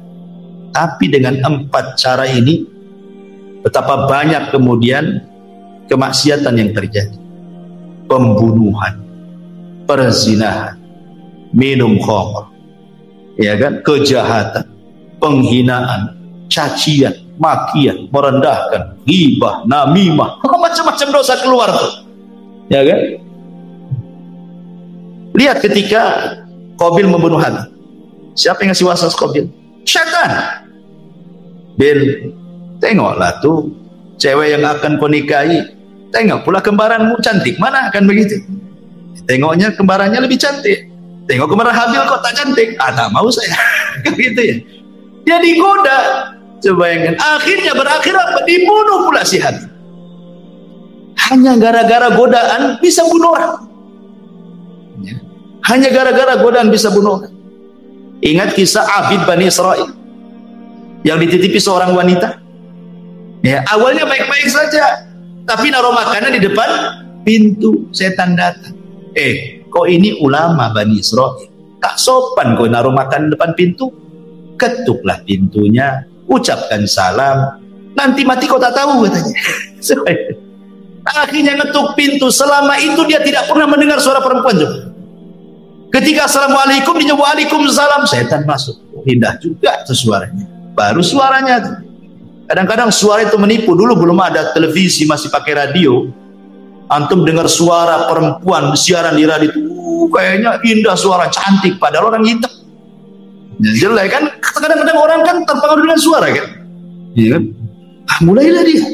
Tapi dengan 4 cara ini betapa banyak kemudian kemaksiatan yang terjadi. Pembunuhan, perzinahan, minum khamr, ya kan, kejahatan, penghinaan, cacian, makian, merendahkan, ghibah, namimah, macam-macam dosa keluar tuh. Ya kan? Lihat ketika Qabil membunuh Habil. Siapa yang ngasih waswas Qabil? Syaitan. Bil, tengoklah tuh cewek yang akan kau nikahi, tengok pula kembaranmu cantik, mana akan begitu? Tengoknya kembarannya lebih cantik, tengok kembaran Habil kok tak cantik, tak mau saya. Gitu ya. Dia digoda. Coba bayangkan, akhirnya berakhir apa? Dibunuh pula si Habil. Hanya gara-gara godaan bisa bunuh orang. Ya. Hanya gara-gara godaan bisa bunuh orang. Ingat kisah Abid Bani Israel yang dititipi seorang wanita. Ya, awalnya baik-baik saja, tapi naruh makanan di depan pintu, setan datang. Kok ini ulama Bani Israel? Tak sopan kau naruh makanan di depan pintu. Ketuklah pintunya, ucapkan salam, nanti mati kau tak tahu katanya. Akhirnya ngetuk pintu, selama itu dia tidak pernah mendengar suara perempuan juga. Ketika assalamualaikum, dia waalaikumsalam, setan masuk. Indah juga itu suaranya, baru suaranya tuh. Kadang-kadang suara itu menipu. Dulu belum ada televisi, masih pakai radio. Antum dengar suara perempuan siaran di radio itu, kayaknya indah, suara cantik, padahal orang hitam. Ya, jelek kan? Kadang-kadang orang kan terpengaruh dengan suara kan? Iya. Mulailah dia.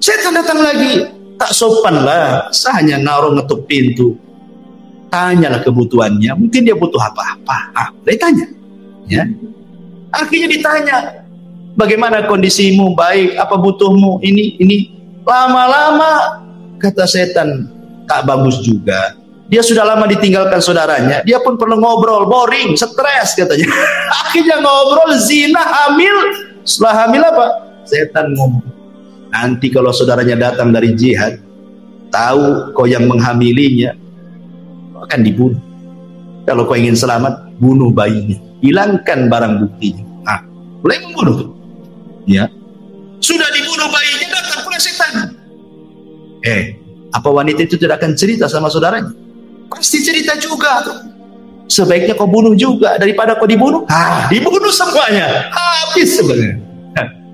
Setan datang lagi, tak sopan lah. Hanya naruh ngetuk pintu. Tanyalah kebutuhannya. Mungkin dia butuh apa-apa. Dia tanya. Ya. Akhirnya ditanya, bagaimana kondisimu? Baik. Apa butuhmu? Ini. Lama-lama kata setan, tak bagus juga. Dia sudah lama ditinggalkan saudaranya. Dia pun perlu ngobrol, boring, stres katanya. Akhirnya ngobrol, zina, hamil. Setelah hamil apa? Setan ngomong, nanti kalau saudaranya datang dari jihad, tahu kau yang menghamilinya, akan dibunuh. Kalau kau ingin selamat, bunuh bayinya, hilangkan barang buktinya. Nah, mulai membunuh. Ya, sudah dibunuh bayinya, datang pula setan. Apa wanita itu tidak akan cerita sama saudaranya? Pasti cerita juga tuh. Sebaiknya kau bunuh juga daripada kau dibunuh. Dibunuh semuanya, habis sebenarnya.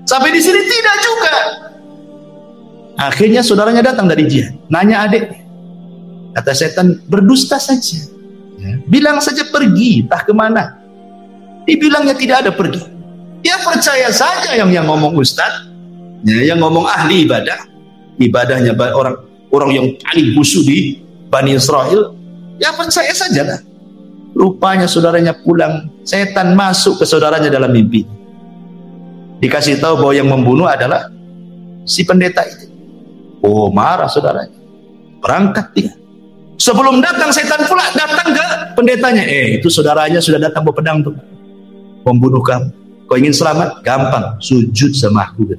Sampai di sini tidak juga. Akhirnya saudaranya datang dari jihad, nanya adik. Kata setan, berdusta saja. Ya. Bilang saja pergi, entah kemana. Dibilangnya tidak ada pergi. Dia percaya saja yang ngomong ustaz, ya, yang ngomong ahli ibadah. Ibadahnya orang yang paling khusyuk di Bani Israel. Ya percaya saja lah. Rupanya saudaranya pulang, setan masuk ke saudaranya dalam mimpi. Dikasih tahu bahwa yang membunuh adalah si pendeta itu. Oh, marah saudaranya. Berangkat dia. Sebelum datang setan pula datang ke pendetanya, itu saudaranya sudah datang bawa pedang tuh, membunuh kamu. Kau ingin selamat? Gampang, sujud sama aku.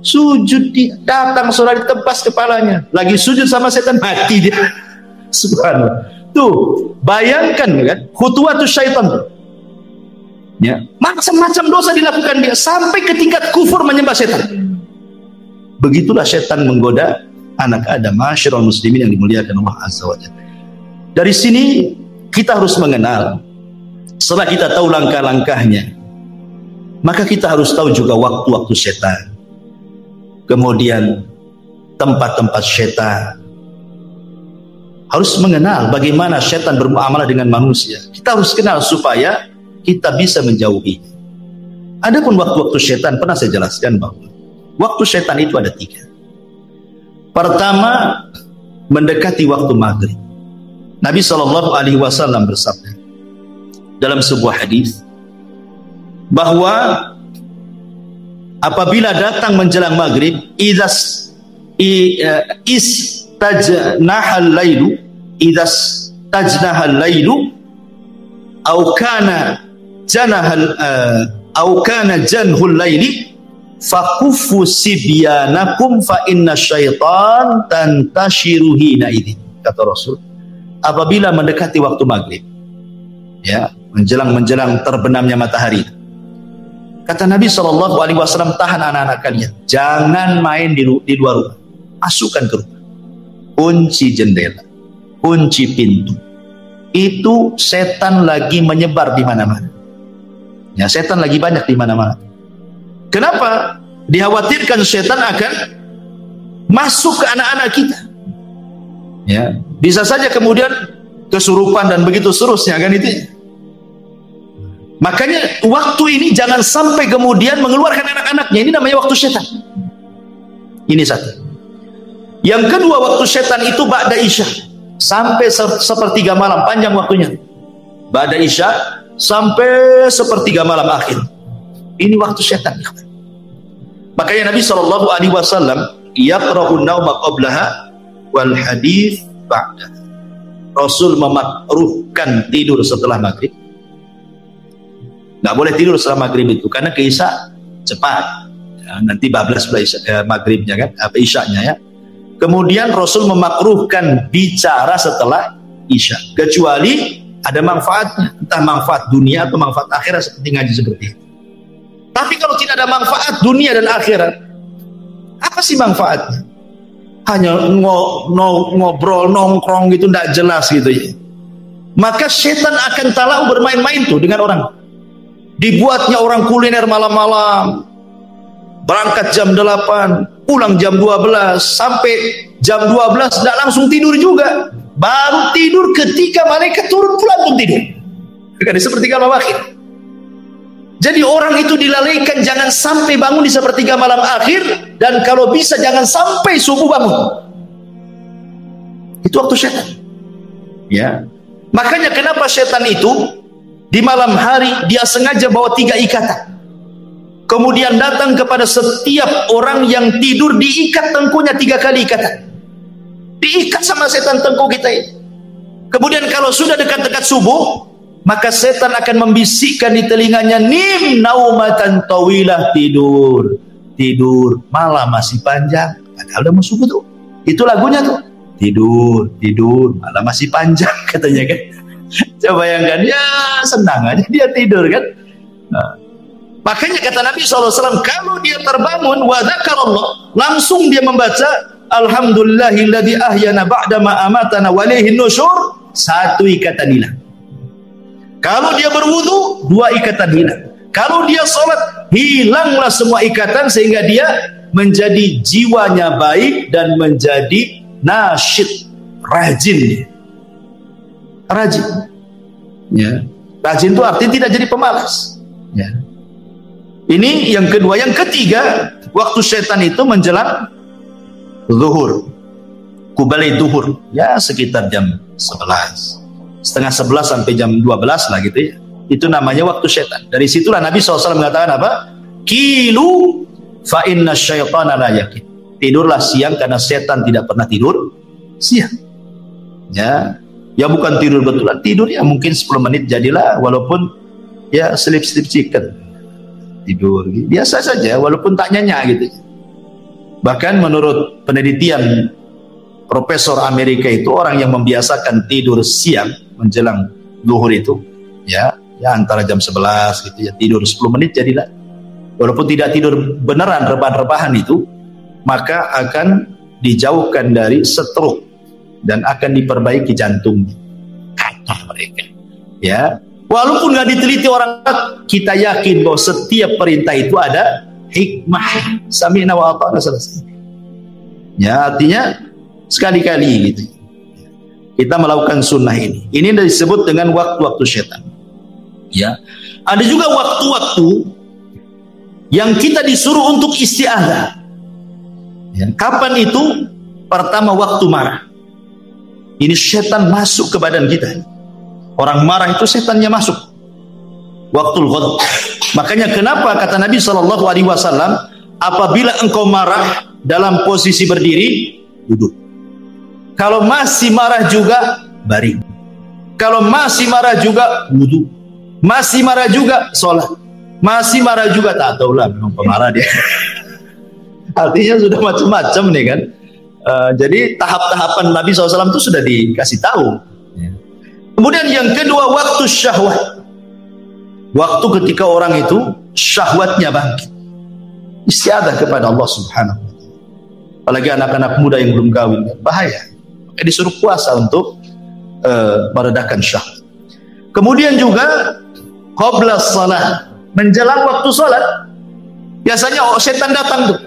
Sujud, datang saudara ditebas kepalanya. Lagi sujud sama setan, mati dia. Subhanallah. Tuh, bayangkan kan, khutuwatus syaitan tuh. Ya, macam-macam dosa dilakukan dia sampai ke tingkat kufur menyembah setan. Begitulah setan menggoda anak Adam, masyarul muslimin yang dimuliakan Allah Azza wa Jalla. Dari sini kita harus mengenal, setelah kita tahu langkah-langkahnya, maka kita harus tahu juga waktu-waktu setan, kemudian tempat-tempat setan. Harus mengenal bagaimana setan bermuamalah dengan manusia. Kita harus kenal supaya kita bisa menjauhi. Adapun waktu-waktu setan, pernah saya jelaskan bahwa waktu setan itu ada 3. Pertama, mendekati waktu maghrib. Nabi SAW bersabda dalam sebuah hadis bahwa apabila datang menjelang maghrib, istajnahal lailu, au kana janhul laili fakuffu sibyanakum fa inna syaitan tantashiru hina idin. Kata Rasul, apabila mendekati waktu maghrib, ya, menjelang terbenamnya matahari, kata Nabi SAW, tahan anak-anak kalian, jangan main di luar rumah, masukkan ke rumah, kunci jendela, kunci pintu. Itu setan lagi menyebar di mana-mana. Ya, setan lagi banyak di mana-mana. Kenapa? Dikhawatirkan setan akan masuk ke anak-anak kita. Ya, bisa saja kemudian kesurupan dan begitu seterusnya, kan itu. Makanya waktu ini jangan sampai kemudian mengeluarkan anak-anaknya. Ini namanya waktu setan. Ini satu. Yang kedua, waktu setan itu ba'da isya sampai sepertiga malam, panjang waktunya. Ba'da isya sampai sepertiga malam akhir. Ini waktu setan. Makanya Nabi SAW yaqra'un nauma qablaha wal hadits ba'da. Rasul memakruhkan tidur setelah maghrib. Nggak boleh tidur setelah maghrib itu, karena ke isya cepat. Ya, nanti bablas maghribnya kan, apa isyanya ya. Kemudian Rasul memakruhkan bicara setelah isya, kecuali ada manfaatnya, entah manfaat dunia atau manfaat akhirat seperti ngaji seperti itu. Tapi kalau tidak ada manfaat dunia dan akhirat, apa sih manfaatnya? Hanya ngobrol, nongkrong gitu, tidak jelas gitu ya. Maka setan akan talau bermain-main tuh dengan orang. Dibuatnya orang kuliner malam-malam, berangkat jam 8, pulang jam 12, sampai jam 12 tidak langsung tidur juga, baru tidur ketika malaikat turun pulang pun tidur. Seperti malam akhir. Jadi orang itu dilalaikan jangan sampai bangun di sepertiga malam akhir, dan kalau bisa jangan sampai subuh bangun. Itu waktu setan. Ya. Makanya kenapa setan itu di malam hari dia sengaja bawa 3 ikatan. Kemudian datang kepada setiap orang yang tidur, diikat tengkunya 3 kali ikatan. Diikat sama setan tengku kita ini. Kemudian kalau sudah dekat-dekat subuh, maka setan akan membisikkan di telinganya, nim naumatan tawilah, tidur, tidur, malam masih panjang. Padahal udah mau subuh tuh. Itu lagunya tuh. Tidur, tidur, malam masih panjang katanya kan. Coba bayangkan, ya senang aja dia tidur kan. Nah, makanya kata Nabi SAW, kalau dia terbangun wa dzakarallah, langsung dia membaca alhamdulillahilladzi ahyana ba'dama amatana wa ilaihin nusyur, 1 ikatan hilang. Kalau dia berwudu, 2 ikatan hilang. Kalau dia sholat, hilanglah semua ikatan, sehingga dia menjadi jiwanya baik dan menjadi nasyid, rajin. Rajin. Ya. Rajin itu artinya tidak jadi pemalas. Ya. Ini yang kedua. Yang ketiga, waktu setan itu menjelang zuhur, kubalai zuhur, ya sekitar jam 11, setengah 11 sampai jam 12 lah gitu ya. Itu namanya waktu setan. Dari situlah Nabi SAW mengatakan apa? Kilu fa inna syaitana la yakin. Tidurlah siang karena setan tidak pernah tidur siang. Ya. Ya bukan tidur betulan, tidur ya mungkin 10 menit jadilah, walaupun ya sleep chicken. Tidur biasa saja walaupun tak nyenyak gitu. Bahkan menurut penelitian Profesor Amerika itu, orang yang membiasakan tidur siang menjelang zuhur itu ya antara jam 11 gitu ya, tidur 10 menit jadilah, walaupun tidak tidur beneran rebahan-rebahan itu, maka akan dijauhkan dari stroke dan akan diperbaiki jantungnya, kata mereka ya. Walaupun nggak diteliti orang, kita yakin bahwa setiap perintah itu ada hikmah. Sami'na wa ata'na, selesai. Ya, artinya sekali-kali gitu kita melakukan sunnah ini. Ini disebut dengan waktu-waktu syaitan. Ya, ada juga waktu-waktu yang kita disuruh untuk isti'adzah. Ya, kapan itu? Pertama, waktu marah. Ini syaitan masuk ke badan kita. Orang marah itu setannya masuk. Waktul ghadab. Makanya kenapa kata Nabi SAW, apabila engkau marah dalam posisi berdiri, duduk. Kalau masih marah juga, baring. Kalau masih marah juga, wudu. Masih marah juga, sholat. Masih marah juga, tak tahulah, memang pemarah dia. Artinya sudah macam-macam nih kan. Jadi tahap-tahapan Nabi SAW itu sudah dikasih tahu. Kemudian yang kedua, waktu syahwat. Waktu ketika orang itu syahwatnya bangkit, istiadah kepada Allah Subhanahu wa ta'ala. Apalagi anak-anak muda yang belum kawin, bahaya. Maka disuruh puasa untuk meredakan syahwat. Kemudian juga qabla shalah, menjelang waktu salat. Biasanya setan datang tuh.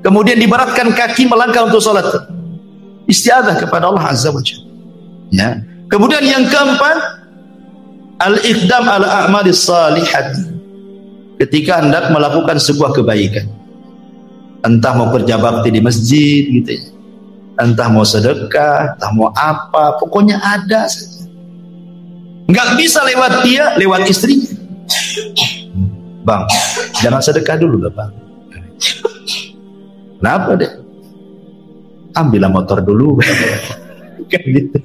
Kemudian diberatkan kaki melangkah untuk salat. Istiadah kepada Allah Azza wa Jalla. Ya. Kemudian yang keempat, al-iqdam ala a'malis salihati. Ketika hendak melakukan sebuah kebaikan, entah mau kerja bakti di masjid gitu ya, entah mau sedekah, entah mau apa, pokoknya ada saja. Nggak bisa lewat dia, lewat istrinya. Bang, jangan sedekah dulu lah bang. Kenapa deh? Ambillah motor dulu. Kan gitu.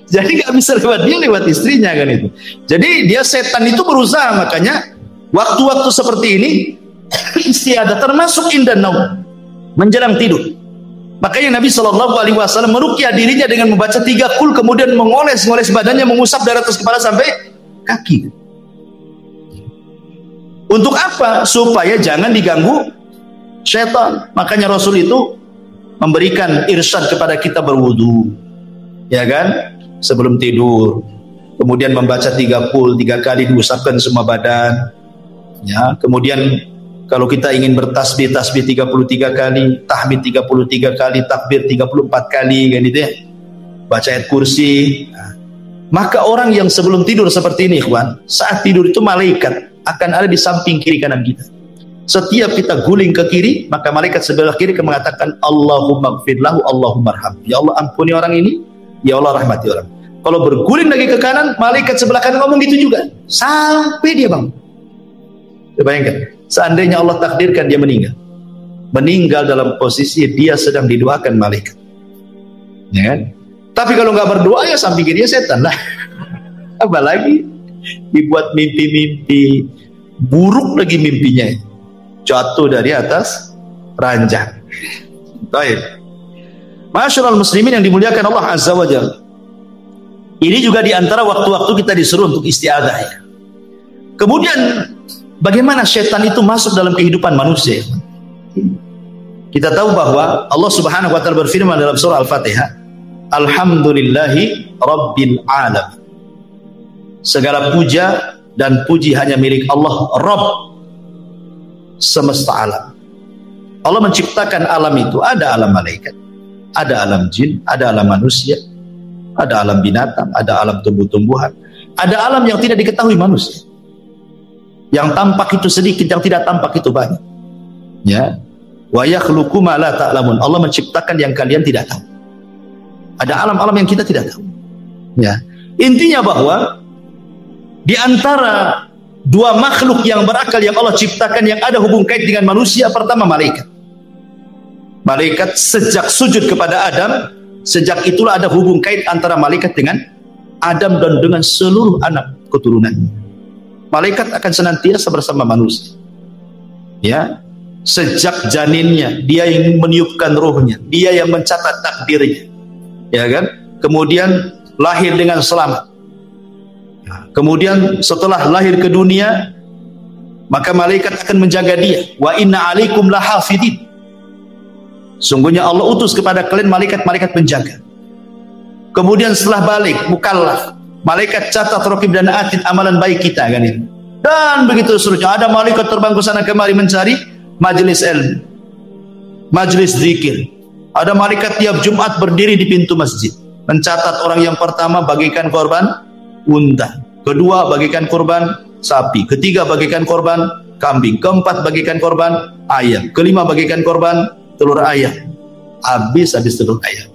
Jadi nggak bisa lewat dia, lewat istrinya kan itu. Jadi dia setan itu berusaha, makanya waktu-waktu seperti ini istiadah, termasuk indan naum, menjelang tidur. Makanya Nabi SAW meruqyah dirinya dengan membaca 3 qul, kemudian mengoles-ngoles badannya, mengusap dari atas kepala sampai kaki. Untuk apa? Supaya jangan diganggu setan. Makanya Rasul itu memberikan irsyad kepada kita berwudu, ya kan, sebelum tidur, kemudian membaca 3 qul 3 kali, diusapkan semua badan, ya. Kemudian kalau kita ingin bertasbih, tasbih 33 kali, tahmid 33 kali, takbir 34 kali, kan gitu ya, baca ayat kursi. Nah, maka orang yang sebelum tidur seperti ini, ikhwan, saat tidur itu malaikat akan ada di samping kiri kanan kita. Setiap kita guling ke kiri, maka malaikat sebelah kiri akan mengatakan Allahumma gfir lahu, Allahumma arham. Ya Allah, ampuni orang ini, ya Allah rahmati orang. Kalau berguling lagi ke kanan, malaikat sebelah kanan ngomong gitu juga, sampai dia bangun. Bayangkan, seandainya Allah takdirkan dia meninggal dalam posisi dia sedang didoakan malaikat, ya kan? Tapi kalau nggak berdoa, ya samping kiri setan lah. Apalagi dibuat mimpi-mimpi buruk lagi, mimpinya jatuh dari atas ranjang. Baik. Masyarul muslimin yang dimuliakan Allah Azza wa Jalla. Ini juga diantara waktu-waktu kita disuruh untuk istiadah ya. Kemudian bagaimana syaitan itu masuk dalam kehidupan manusia? Kita tahu bahwa Allah Subhanahu wa taala berfirman dalam surah Al-Fatihah, Alhamdulillahi Rabbil Alamin. Segala puja dan puji hanya milik Allah, Rabb semesta alam. Allah menciptakan alam itu, ada alam malaikat, ada alam jin, ada alam manusia, ada alam binatang, ada alam tumbuh-tumbuhan, ada alam yang tidak diketahui manusia. Yang tampak itu sedikit, yang tidak tampak itu banyak. Ya. Wa yakhluqu ma la ta'lamun. Allah menciptakan yang kalian tidak tahu. Ada alam-alam yang kita tidak tahu. Ya. Intinya bahwa di antara dua makhluk yang berakal yang Allah ciptakan yang ada hubung kait dengan manusia, pertama malaikat. Malaikat sejak sujud kepada Adam Sejak itulah ada hubung kait antara malaikat dengan Adam dan dengan seluruh anak keturunannya. Malaikat akan senantiasa bersama manusia. Ya, sejak janinnya, dia yang meniupkan rohnya, dia yang mencatat takdirnya. Ya kan? Kemudian lahir dengan selamat. Kemudian setelah lahir ke dunia, maka malaikat akan menjaga dia. Wa inna alaikum lahafidin. Sungguhnya Allah utus kepada kalian malaikat-malaikat penjaga. Kemudian setelah balik, mukallaf, malaikat catat, raqib dan atid amalan baik kita kan ini. Dan begitu seterusnya. Ada malaikat terbang ke sana kemari mencari majelis ilmu, majelis zikir. Ada malaikat tiap Jumat berdiri di pintu masjid, mencatat orang yang pertama bagikan korban unta, kedua bagikan korban sapi, ketiga bagikan korban kambing, keempat bagikan korban ayam, kelima bagikan korban telur ayam. Habis telur ayam.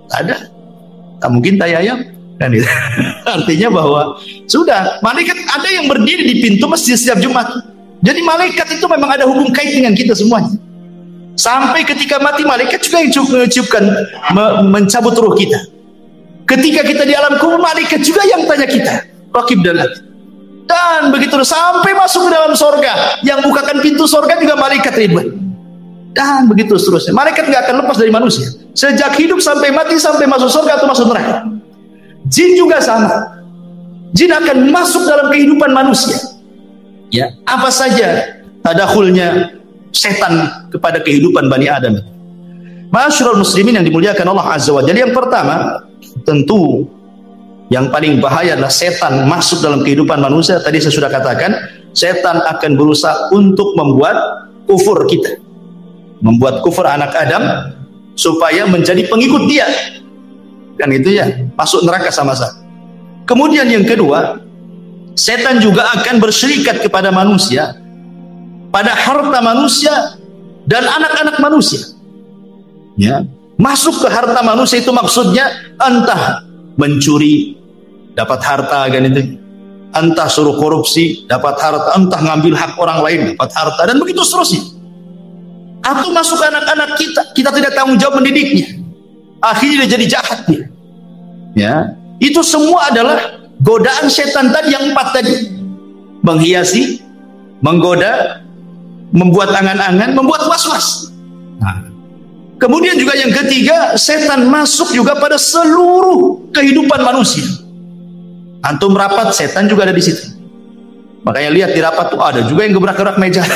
Ada. Tak mungkin tai ayam. Kan itu. Artinya bahwa sudah, malaikat ada yang berdiri di pintu masjid setiap Jumat. Jadi malaikat itu memang ada hubung kait dengan kita semuanya. Sampai ketika mati, malaikat juga yang mencabut roh kita. Ketika kita di alam kubur, malaikat juga yang tanya kita. Raqib dan atid. Dan begitu sampai masuk ke dalam sorga, yang bukakan pintu sorga juga malaikat ribuan. Dan begitu seterusnya. Malaikat nggak akan lepas dari manusia. Sejak hidup sampai mati, sampai masuk surga atau masuk neraka. Jin juga sama. Jin akan masuk dalam kehidupan manusia. Ya, apa saja tadakhulnya setan kepada kehidupan Bani Adam. Ma'asyiral muslimin yang dimuliakan Allah Azza wa Jalla. Yang pertama, tentu yang paling bahaya adalah setan masuk dalam kehidupan manusia. Tadi saya sudah katakan, setan akan berusaha untuk membuat kufur kita. Membuat kufur anak Adam supaya menjadi pengikut dia, kan itu ya, masuk neraka sama-sama. Kemudian yang kedua, setan juga akan berserikat kepada manusia pada harta manusia dan anak-anak manusia. Ya, masuk ke harta manusia itu maksudnya entah mencuri dapat harta, kan itu, entah suruh korupsi dapat harta, entah ngambil hak orang lain dapat harta, dan begitu seterusnya. Atau masuk anak-anak kita tidak tanggung jawab mendidiknya, akhirnya dia jadi jahat dia. Ya, itu semua adalah godaan setan tadi yang 4 tadi. Menghiasi, menggoda, membuat angan-angan, membuat was-was. Nah, kemudian juga yang ketiga, setan masuk juga pada seluruh kehidupan manusia. Antum rapat, setan juga ada di situ. Makanya lihat di rapat tuh ada juga yang gebrak-gebrak meja.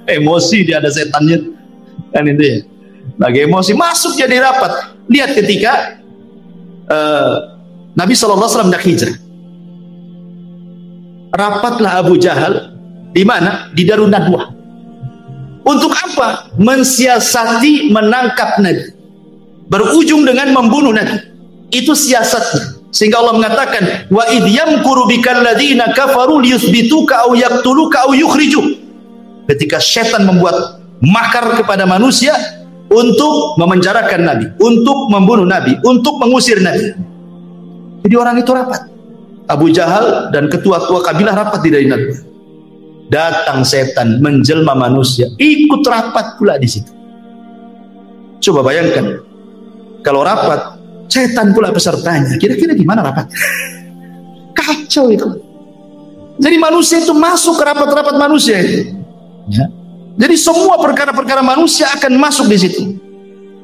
Emosi dia, ada setannya, kan itu ya. Lagi emosi masuk jadi rapat. Lihat ketika Nabi SAW hendak hijrah, rapatlah Abu Jahal di mana? Di Darun Nadwah. Untuk apa? Mensiasati menangkap Nabi, berujung dengan membunuh Nabi. Itu siasatnya. Sehingga Allah mengatakan, wa idh yamkuru bikal ladzina kafaru liyuthbituka aw yaqtuluka aw yukhrijuk. Ketika setan membuat makar kepada manusia untuk memenjarakan Nabi, untuk membunuh Nabi, untuk mengusir Nabi. Jadi orang itu rapat. Abu Jahal dan ketua-ketua kabilah rapat di Darun Nadwah. Datang setan menjelma manusia, ikut rapat pula di situ. Coba bayangkan, kalau rapat setan pula pesertanya, kira-kira gimana rapat? Kacau itu. Jadi manusia itu masuk ke rapat-rapat manusia itu. Ya. Jadi semua perkara-perkara manusia akan masuk di situ.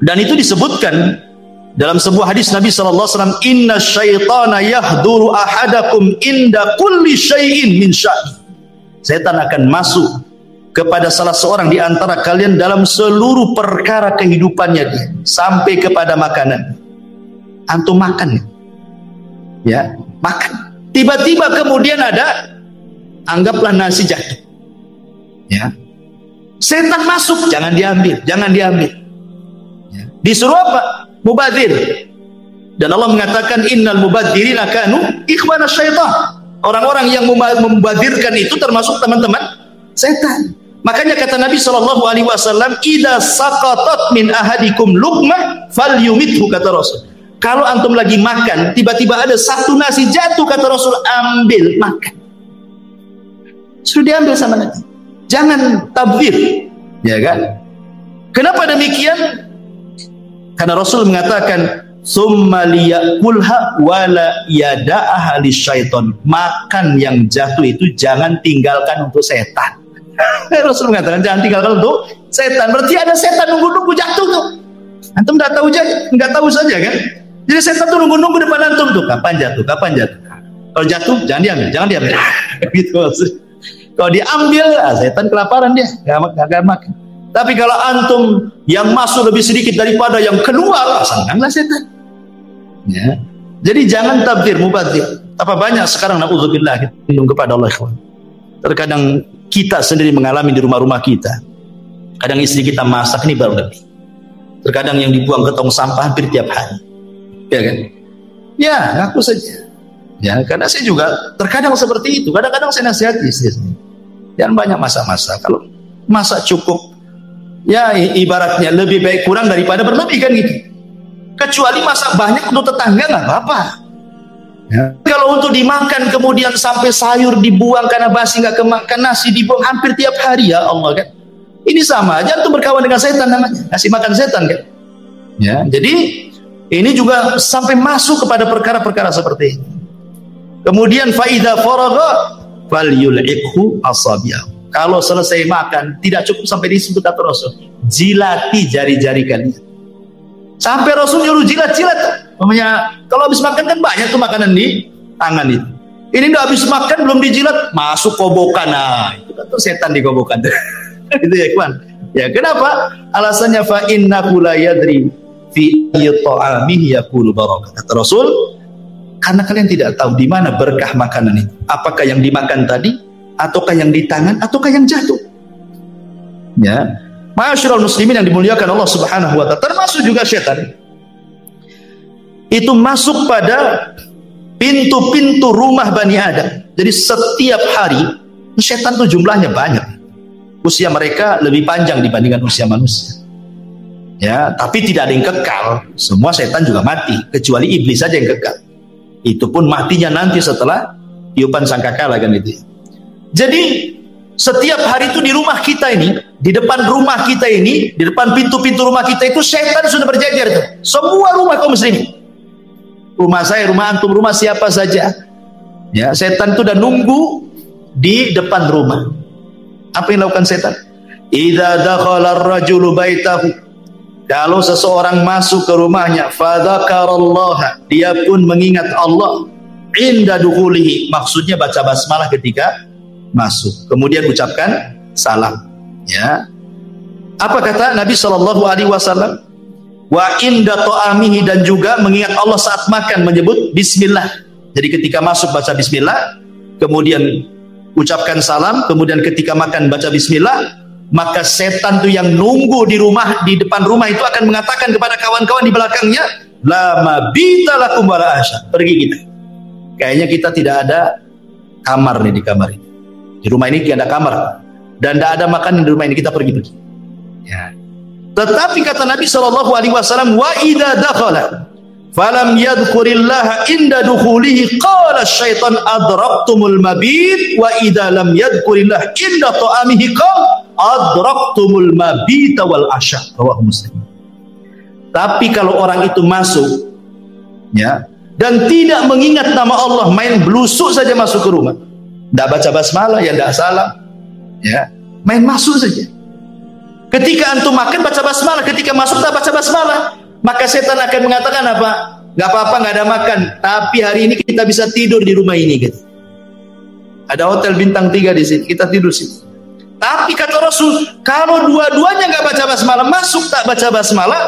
Dan itu disebutkan dalam sebuah hadis Nabi SAW, inna syaitana yahduru ahadakum inda kulli syai'in min sya'i. Setan akan masuk kepada salah seorang di antara kalian dalam seluruh perkara kehidupannya dia, sampai kepada makanan. Antum makan, ya, makan. Tiba-tiba kemudian ada, anggaplah nasi jatuh. Ya, setan masuk, jangan diambil, jangan diambil. Ya. Disuruh apa? Mubadzir. Dan Allah mengatakan innal mubadzirina kanu ikhwana syaitan. Orang-orang yang membadzirkan itu termasuk teman-teman setan. Makanya kata Nabi SAW, idza saqatat min ahadikum luqmah falyumithu, kata Rasul. Kalau antum lagi makan, tiba-tiba ada satu nasi jatuh, kata Rasul, ambil, makan. Sudah diambil sama Nabi. Jangan tabdzir, ya kan? Kenapa demikian? Karena Rasul mengatakan, summa liyakulha wala yada'aha lisyaiton. Makan yang jatuh itu jangan tinggalkan untuk setan. Rasul mengatakan jangan tinggalkan untuk setan. Berarti ada setan nunggu-nunggu jatuh tuh. Antum nggak tahu saja kan? Jadi setan tuh nunggu-nunggu depan antum tuh, kapan jatuh. Kalau jatuh jangan diambil. Gitu maksud. Kalau diambil, setan kelaparan dia, nggak makan. Tapi kalau antum yang masuk lebih sedikit daripada yang keluar, senanglah setan. Ya. Jadi jangan tabdir mubadzir. Apa banyak sekarang naudzubillah kita kepada Allah ikhwan. Terkadang kita sendiri mengalami di rumah-rumah kita. Kadang istri kita masak ini baru lebih. Terkadang yang dibuang ke tong sampah hampir tiap hari. Ya kan? Ya, ngaku saja. Ya, karena saya juga terkadang seperti itu. Kadang-kadang saya nasihati istri saya. Jangan banyak masak-masak. Kalau masak cukup, ya ibaratnya lebih baik kurang daripada berlebih kan gitu. Kecuali masak banyak untuk tetangga nggak apa-apa. Ya. Kalau untuk dimakan kemudian sampai sayur dibuang karena basi nggak kemakan, nasi dibuang hampir tiap hari, ya Allah kan. Ini sama aja tuh berkawan dengan setan namanya, ngasih makan setan kan. Ya, jadi ini juga sampai masuk kepada perkara-perkara seperti ini. Kemudian faida faragha falyul'iqhu asabi'ahu. Kalau selesai makan tidak cukup sampai disebut kata Rasul, jilati jari-jari kalian. Sampai Rasul nyuruh jilat-jilat. Namanya kalau habis makan kan banyak tuh makanan di tangan itu. Ini udah habis makan belum dijilat, masuk kobokan. Nah, itu kan tuh setan di kobokan. Itu ya kawan. Ya, kenapa? Alasannya fa innahu la yadri fi ta'amihi yaqulu barakah. Kata Rasul, karena kalian tidak tahu di mana berkah makanan itu. Apakah yang dimakan tadi, ataukah yang di tangan, ataukah yang jatuh. Ya. Ma'asyiral muslimin yang dimuliakan Allah Subhanahu wa taala, termasuk juga setan. Itu masuk pada pintu-pintu rumah Bani Adam. Jadi setiap hari setan itu jumlahnya banyak. Usia mereka lebih panjang dibandingkan usia manusia. Ya, tapi tidak ada yang kekal. Semua setan juga mati, kecuali iblis saja yang kekal. Itu pun matinya nanti setelah tiupan sangkakala kan itu. Jadi setiap hari itu di rumah kita ini, di depan rumah kita ini, di depan pintu-pintu rumah kita itu setan sudah berjajar tuh. Semua rumah kaum muslimin. Rumah saya, rumah antum, rumah siapa saja. Ya, setan itu udah nunggu di depan rumah. Apa yang dilakukan setan? Idza dakhala ar-rajulu baitahu. Kalau seseorang masuk ke rumahnya, fadzakarallaha, dia pun mengingat Allah inda dukhulihi, maksudnya baca basmalah ketika masuk, kemudian ucapkan salam. Ya, apa kata Nabi SAW? Wa inda ta'amihi, dan juga mengingat Allah saat makan menyebut bismillah. Jadi ketika masuk baca bismillah, kemudian ucapkan salam, kemudian ketika makan baca bismillah. Maka setan tuh yang nunggu di rumah, di depan rumah itu akan mengatakan kepada kawan-kawan di belakangnya, lama bita lakum wala asya, pergi kita. Kayaknya kita tidak ada kamar nih di kamar ini. Di rumah ini tidak ada kamar dan tidak ada makanan di rumah ini, kita pergi-pergi. Ya. Tetapi kata Nabi SAW, wa idza dakhala falam yadhkurillaha inda dukhulihi qala syaitan adraktumul mabit, wa idza lam yadhkurillah inda ta'amihi qala adraktumul mabita wal asya. Rawahu Muslim. Tapi kalau orang itu masuk, ya, dan tidak mengingat nama Allah, main belusuk saja masuk ke rumah, tidak baca basmalah, ya tidak salam, ya, main masuk saja. Ketika antum makan baca basmalah, ketika masuk tak baca basmalah, maka setan akan mengatakan apa? Gak apa-apa, gak ada makan, tapi hari ini kita bisa tidur di rumah ini gitu. Ada hotel bintang 3 di sini, kita tidur sini. Tapi kata Rasul, kalau dua-duanya gak baca basmalah, masuk tak baca basmalah,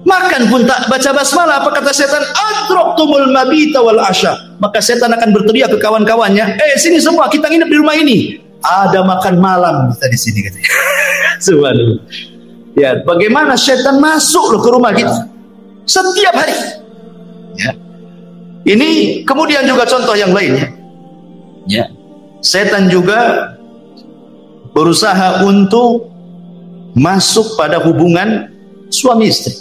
makan pun tak baca basmalah, apa kata setan? Adraktumul mabita wal asya. Maka setan akan berteriak ke kawan-kawannya, sini semua, kita nginep di rumah ini. Ada makan malam kita di sini katanya. Subhanallah. Ya, bagaimana setan masuk loh ke rumah kita setiap hari. Ya. Ini kemudian juga contoh yang lainnya. Ya. Setan juga berusaha untuk masuk pada hubungan suami istri.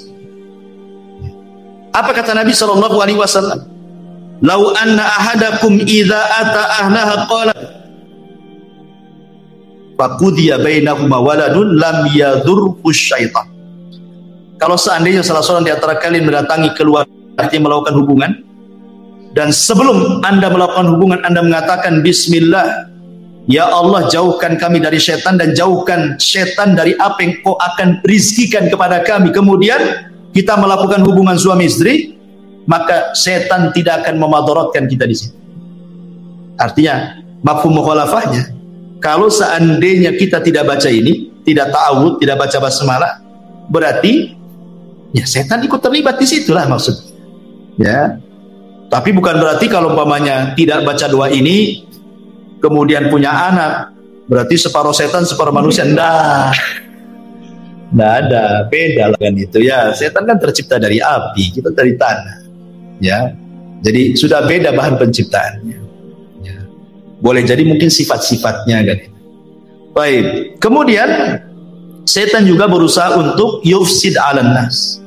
Apa kata Nabi SAW? Lau anna ahadakum idza ata ahlaha qala faqudiya bainahuma waladun lam yadurhu syaitan. Kalau seandainya salah seorang di antara kalian mendatangi keluarga yang melakukan hubungan, dan sebelum Anda melakukan hubungan Anda mengatakan Bismillah, ya Allah jauhkan kami dari setan dan jauhkan setan dari apa yang Kau akan rizkikan kepada kami. Kemudian kita melakukan hubungan suami istri, maka setan tidak akan memadaratkan kita di sini. Artinya mafhum mukhalafahnya, kalau seandainya kita tidak baca ini, tidak ta'awud, tidak baca basmalah, berarti ya setan ikut terlibat di situlah maksudnya. Ya. Tapi bukan berarti kalau umpamanya tidak baca doa ini kemudian punya anak, berarti separuh setan separuh manusia. Nggak ada, beda lah kan itu ya. Setan kan tercipta dari api, kita dari tanah. Ya. Jadi sudah beda bahan penciptaannya. Ya. Boleh jadi mungkin sifat-sifatnya kan. Baik. Kemudian setan juga berusaha untuk yufsid 'alan nas.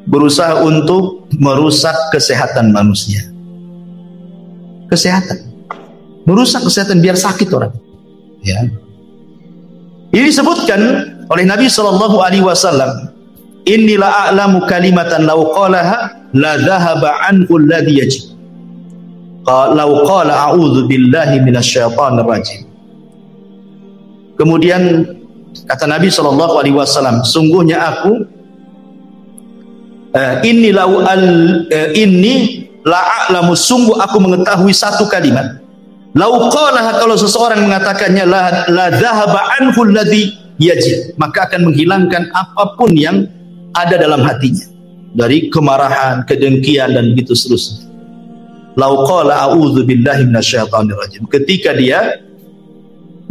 Berusaha untuk merusak kesehatan manusia. Kesehatan. Merusak kesehatan biar sakit orang. Ya. Ini disebutkan oleh Nabi sallallahu alaihi wasallam, "Inni la a'lamu kalimatan law qalaha la dhahaba anhu alladhi yajid." Law qala a'udzu billahi minasyaitonir rajim. Kemudian kata Nabi sallallahu alaihi wasallam, sungguhnya aku inni la'alamu, sungguh aku mengetahui satu kalimat. Lau qalaha, kalau seseorang mengatakannya, la dhahaba anhu alladhi yajid, maka akan menghilangkan apapun yang ada dalam hatinya dari kemarahan, kedengkian dan begitu seterusnya. Lau qala a'udzu billahi minasyaitonir rajim, ketika dia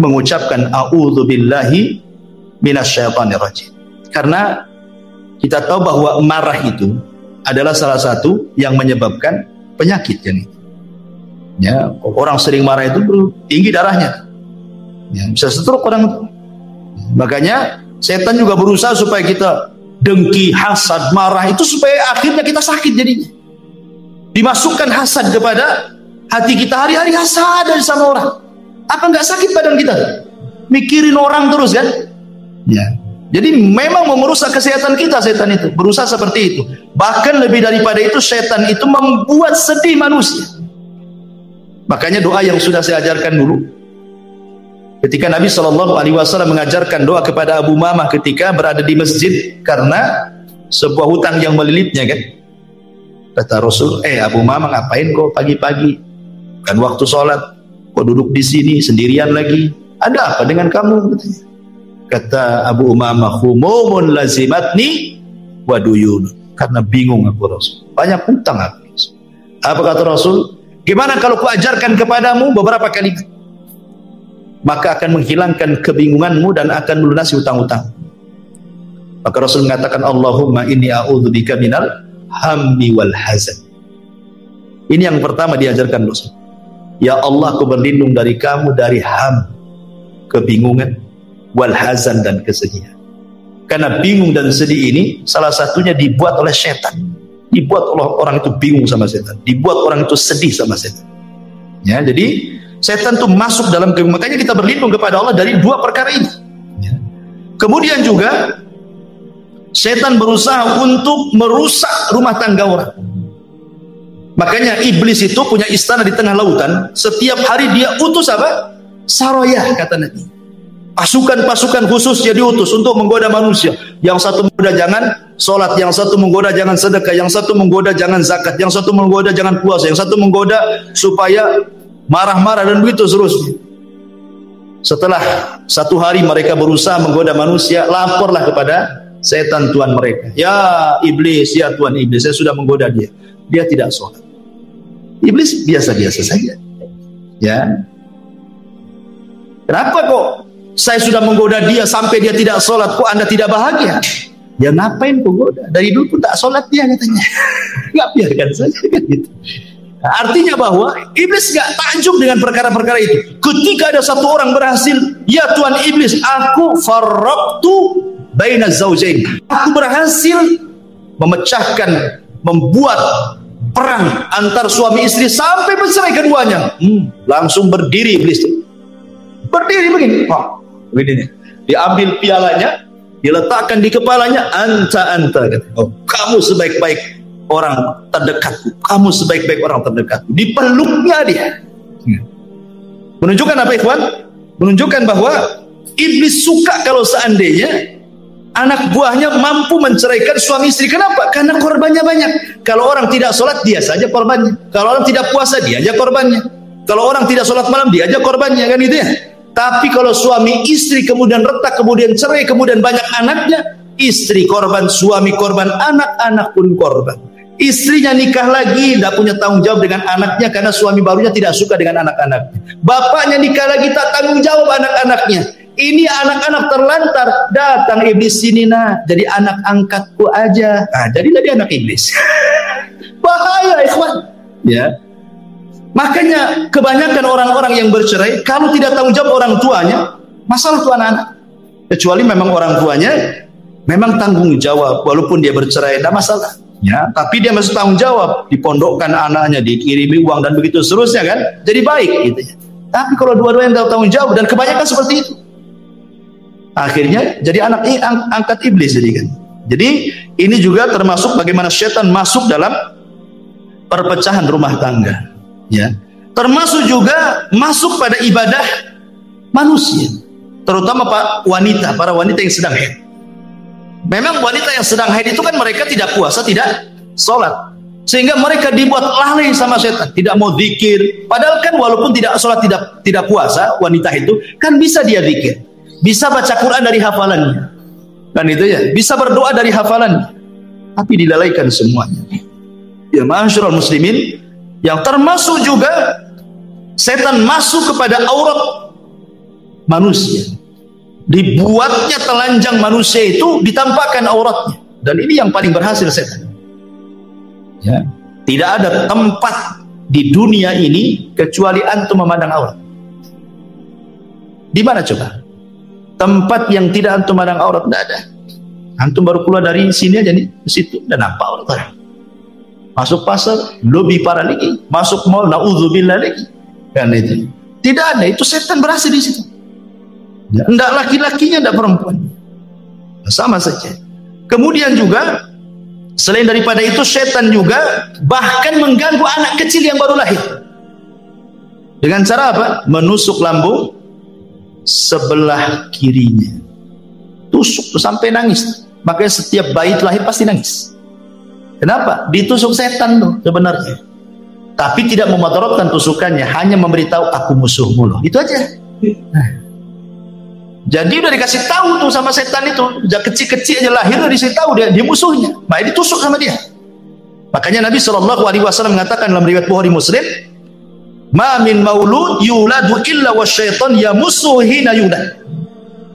mengucapkan a'udzu billahi minasyaitonir rajim. Karena kita tahu bahwa marah itu adalah salah satu yang menyebabkan penyakit kan itu. Ya, orang sering marah itu tinggi darahnya. Ya, bisa stroke orang itu. Makanya setan juga berusaha supaya kita dengki, hasad, marah itu supaya akhirnya kita sakit jadinya. Dimasukkan hasad kepada hati kita, hari-hari hasad dari sama orang. Apa nggak sakit badan kita? Mikirin orang terus kan? Ya. Jadi memang merusak kesehatan kita setan itu, berusaha seperti itu. Bahkan lebih daripada itu, setan itu membuat sedih manusia. Makanya doa yang sudah saya ajarkan dulu, ketika Nabi SAW mengajarkan doa kepada Abu Umamah ketika berada di masjid karena sebuah hutang yang melilitnya kan. Kata Rasul, Abu Umamah ngapain kok pagi-pagi? Kan waktu sholat, kok duduk di sini sendirian lagi? Ada apa dengan kamu? Kata Abu Umamah, humumun lazimatni wa duyun. Karena bingung aku Rasul, banyak hutang aku Rasul. Apa kata Rasul? Gimana kalau ku ajarkan kepadamu beberapa kali, maka akan menghilangkan kebingunganmu dan akan melunasi hutang-hutang. Maka Rasul mengatakan, Allahumma inni a'udzubika minal hammi wal hazan. Ini yang pertama diajarkan Rasul. Ya Allah, aku berlindung dari kamu dari ham, kebingungan, wal hazan, dan kesedihan. Karena bingung dan sedih ini salah satunya dibuat oleh setan. Dibuat oleh orang itu bingung sama setan, dibuat orang itu sedih sama setan. Ya, jadi setan itu masuk dalam kebingungan. Makanya kita berlindung kepada Allah dari dua perkara ini. Ya. Kemudian juga setan berusaha untuk merusak rumah tangga orang. Makanya iblis itu punya istana di tengah lautan. Setiap hari dia utus apa? Saroyah, kata Nabi. Pasukan-pasukan khususnya diutus untuk menggoda manusia. Yang satu menggoda jangan sholat, yang satu menggoda jangan sedekah, yang satu menggoda jangan zakat, yang satu menggoda jangan puasa, yang satu menggoda supaya marah-marah dan begitu seterusnya. Setelah satu hari mereka berusaha menggoda manusia, laporlah kepada setan Tuhan mereka. Ya iblis, ya Tuhan iblis, saya sudah menggoda dia. Dia tidak sholat. Iblis biasa-biasa saja. Ya. Kenapa kok saya sudah menggoda dia sampai dia tidak sholat, kok Anda tidak bahagia? Ya ngapain kok goda? Dari dulu pun tak sholat dia katanya. Nggak, biarkan saja kan gitu. Nah, artinya bahwa iblis nggak takjub dengan perkara-perkara itu. Ketika ada satu orang berhasil, ya Tuhan iblis, aku farraqtu baina zaujain. Aku berhasil memecahkan, membuat perang antar suami istri sampai bercerai keduanya. Langsung berdiri iblis. Berdiri begini. Begini nih. Diambil pialanya, diletakkan di kepalanya, anta, kata. Oh, kamu sebaik-baik orang terdekatku, kamu sebaik-baik orang terdekatku. Dipeluknya dia. Menunjukkan apa, ikhwan? Menunjukkan bahwa iblis suka kalau seandainya anak buahnya mampu menceraikan suami istri. Kenapa? Karena korbannya banyak. Kalau orang tidak sholat, dia saja korbannya. Kalau orang tidak puasa, dia aja korbannya. Kalau orang tidak sholat malam, dia aja korbannya, kan gitu ya. Tapi kalau suami istri kemudian retak, kemudian cerai, kemudian banyak anaknya, istri korban, suami korban, anak-anak pun korban. Istrinya nikah lagi, tidak punya tanggung jawab dengan anaknya karena suami barunya tidak suka dengan anak-anaknya. Bapaknya nikah lagi, tak tanggung jawab anak-anaknya. Ini anak-anak terlantar, datang iblis sini, nah jadi anak angkatku aja. Nah, jadilah dia anak iblis. Bahaya, ikhwan. Ya. Makanya kebanyakan orang-orang yang bercerai, kalau tidak tanggung jawab orang tuanya, masalah itu anak-anak. Kecuali memang orang tuanya memang tanggung jawab, walaupun dia bercerai, tidak masalah. Ya, tapi dia masih tanggung jawab, dipondokkan anaknya, dikirimi uang dan begitu seterusnya, kan? Jadi baik gitu ya. Tapi kalau dua-duanya tanggung jawab, dan kebanyakan seperti itu, akhirnya jadi anak angkat iblis jadi kan. Jadi ini juga termasuk bagaimana syaitan masuk dalam perpecahan rumah tangga. Ya, termasuk juga masuk pada ibadah manusia, terutama para wanita yang sedang haid. Memang wanita yang sedang haid itu kan mereka tidak puasa, tidak sholat, sehingga mereka dibuat lalai sama setan, tidak mau zikir. Padahal kan walaupun tidak sholat, tidak puasa, wanita itu kan bisa dia zikir, bisa baca Quran dari hafalannya, kan itu ya, bisa berdoa dari hafalannya, tapi dilalaikan semuanya. Ya, ma'asyiral muslimin, yang termasuk juga setan masuk kepada aurat manusia. Dibuatnya telanjang manusia itu, ditampakkan auratnya. Dan ini yang paling berhasil setan. Ya, tidak ada tempat di dunia ini kecuali antum memandang aurat. Di mana coba? Tempat yang tidak antum memandang aurat, tidak ada. Antum baru keluar dari sini aja nih, ke situ, dan apa aurat? Masuk pasar, lebih parah lagi. Masuk mall, na'udzubillah lagi. Kan itu. Tidak ada, itu setan berhasil di situ. Ya, enggak laki-lakinya, enggak perempuan. Sama saja. Kemudian juga, selain daripada itu, setan juga bahkan mengganggu anak kecil yang baru lahir. Dengan cara apa? Menusuk lambung sebelah kirinya. Tusuk sampai nangis. Makanya setiap bayi lahir pasti nangis. Kenapa? Ditusuk setan tuh sebenarnya. Tapi tidak memudaratkan tusukannya, hanya memberitahu aku musuhmu loh. Itu aja. Nah. Jadi udah dikasih tahu tuh sama setan itu, sejak kecil-kecilnya lahir udah dikasih tahu dia musuhnya. Makanya ditusuk sama dia. Makanya Nabi SAW mengatakan dalam riwayat Bukhari Muslim, "Ma min maulud yuladu illa wasyaitan yamussuhu hina yulad."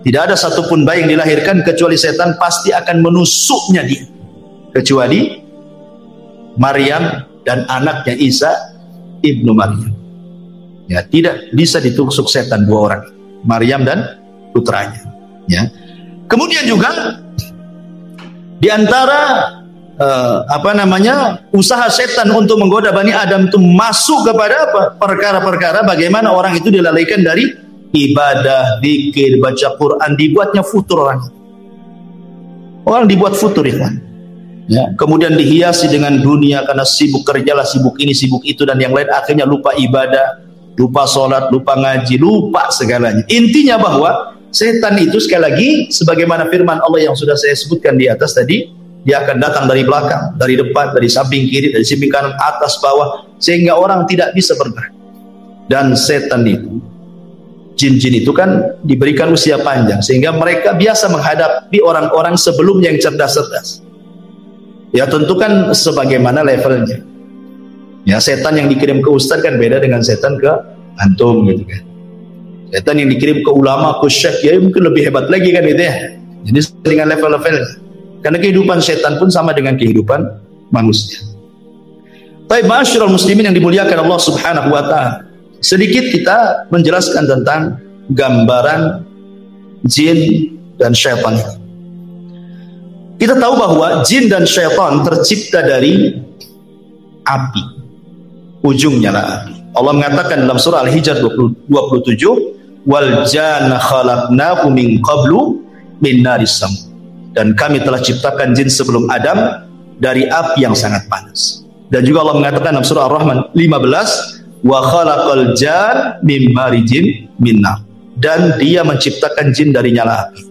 Tidak ada satupun bayi yang dilahirkan kecuali setan pasti akan menusuknya dia. Kecuali Maryam dan anaknya Isa ibnu Maryam. Ya, tidak bisa ditusuk setan dua orang, Maryam dan putranya. Ya. Kemudian juga di antara usaha setan untuk menggoda Bani Adam itu masuk kepada apa? Perkara-perkara bagaimana orang itu dilalaikan dari ibadah, zikir, baca Quran, dibuatnya futur orang. Orang dibuat futur, ikhwan. Ya, kemudian dihiasi dengan dunia karena sibuk kerjalah, sibuk ini, sibuk itu, dan yang lain, akhirnya lupa ibadah, lupa sholat, lupa ngaji, lupa segalanya. Intinya bahwa setan itu sekali lagi, sebagaimana firman Allah yang sudah saya sebutkan di atas tadi, dia akan datang dari belakang, dari depan, dari samping kiri, dari samping kanan, atas, bawah, sehingga orang tidak bisa bergerak. Dan setan itu, jin-jin itu kan diberikan usia panjang, sehingga mereka biasa menghadapi orang-orang sebelumnya yang cerdas-cerdas. Ya tentu kan sebagaimana levelnya. Ya, setan yang dikirim ke ustaz kan beda dengan setan ke antum gitu kan. Setan yang dikirim ke ulama, ke syekh, ya mungkin lebih hebat lagi kan gitu ya. Jadi dengan level-levelnya. Karena kehidupan setan pun sama dengan kehidupan manusia. Baik, ma'asyiral muslimin yang dimuliakan Allah Subhanahu wa taala. Sedikit kita menjelaskan tentang gambaran jin dan syaitan. Kita tahu bahwa jin dan syaitan tercipta dari api. Ujungnya lah api. Allah mengatakan dalam surah Al-Hijr 27, "Wal janna khalaqnahu min qablu min naris sam." dan kami telah ciptakan jin sebelum Adam dari api yang sangat panas. Dan juga Allah mengatakan dalam surah Ar-Rahman 15, wa khalaqal jan mim marijin min nar, dan dia menciptakan jin dari nyala api.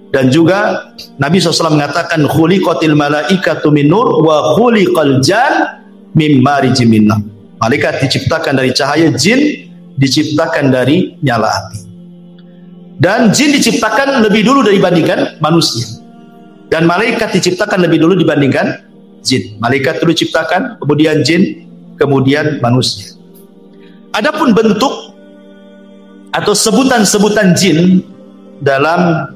Dan juga Nabi SAW mengatakan khuliqatil malaikatu min nur wa khuliqal jan mim marijin min nar. Malaikat diciptakan dari cahaya, jin diciptakan dari nyala api. Dan jin diciptakan lebih dulu dibandingkan manusia, dan malaikat diciptakan lebih dulu dibandingkan jin. Malaikat dulu diciptakan, kemudian jin, kemudian manusia. Adapun bentuk atau sebutan-sebutan jin dalam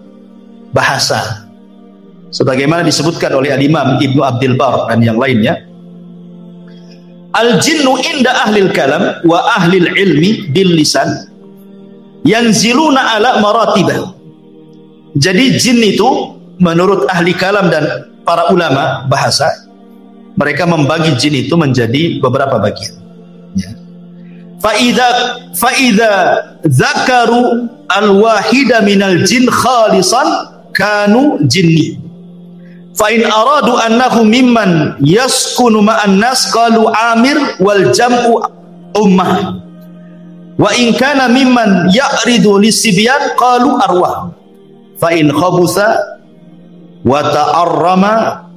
bahasa, sebagaimana disebutkan oleh Al-Imam Ibnu Abdul Bar dan yang lainnya, al-jinnu inda ahlil kalam wa ahlil ilmi bil lisan yanziluna ala maratibah. Jadi jin itu menurut ahli kalam dan para ulama bahasa, mereka membagi jin itu menjadi beberapa bagian, ya. Fa'idha zakaru al-wahida minal jin khalisan kanu jinni. Fa in aradu annahu mimman yaskunu ma'an nas qalu amir wal jam'u ummah. Wa in kana mimman ya'ridu lisibyan qalu arwah. Fa in khabutha wa ta'arrama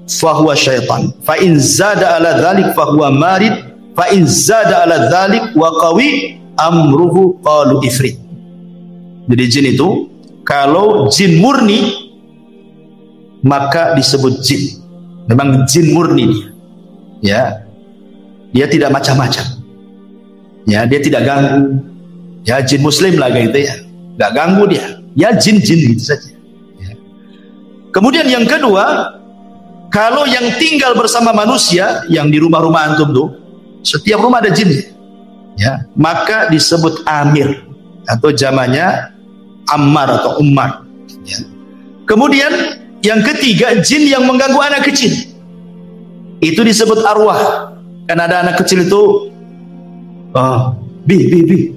fa huwa syaitan. Fa in zada ala dzalik fa huwa marid. Fa in zada ala dzalik wa qawi amruhu qalu ifrit. Jadi jin itu kalau jin murni maka disebut jin. Memang jin murni dia, ya. Dia tidak macam-macam, ya. Dia tidak ganggu, ya. Jin muslim lah gitu, ya. Gak ganggu dia, ya, jin-jin gitu saja, ya. Kemudian yang kedua, kalau yang tinggal bersama manusia, yang di rumah-rumah antum tuh, setiap rumah ada jin, ya, maka disebut amir atau jamannya ammar atau ummar, ya. Kemudian yang ketiga, jin yang mengganggu anak kecil, itu disebut arwah. Kan ada anak kecil itu, bi,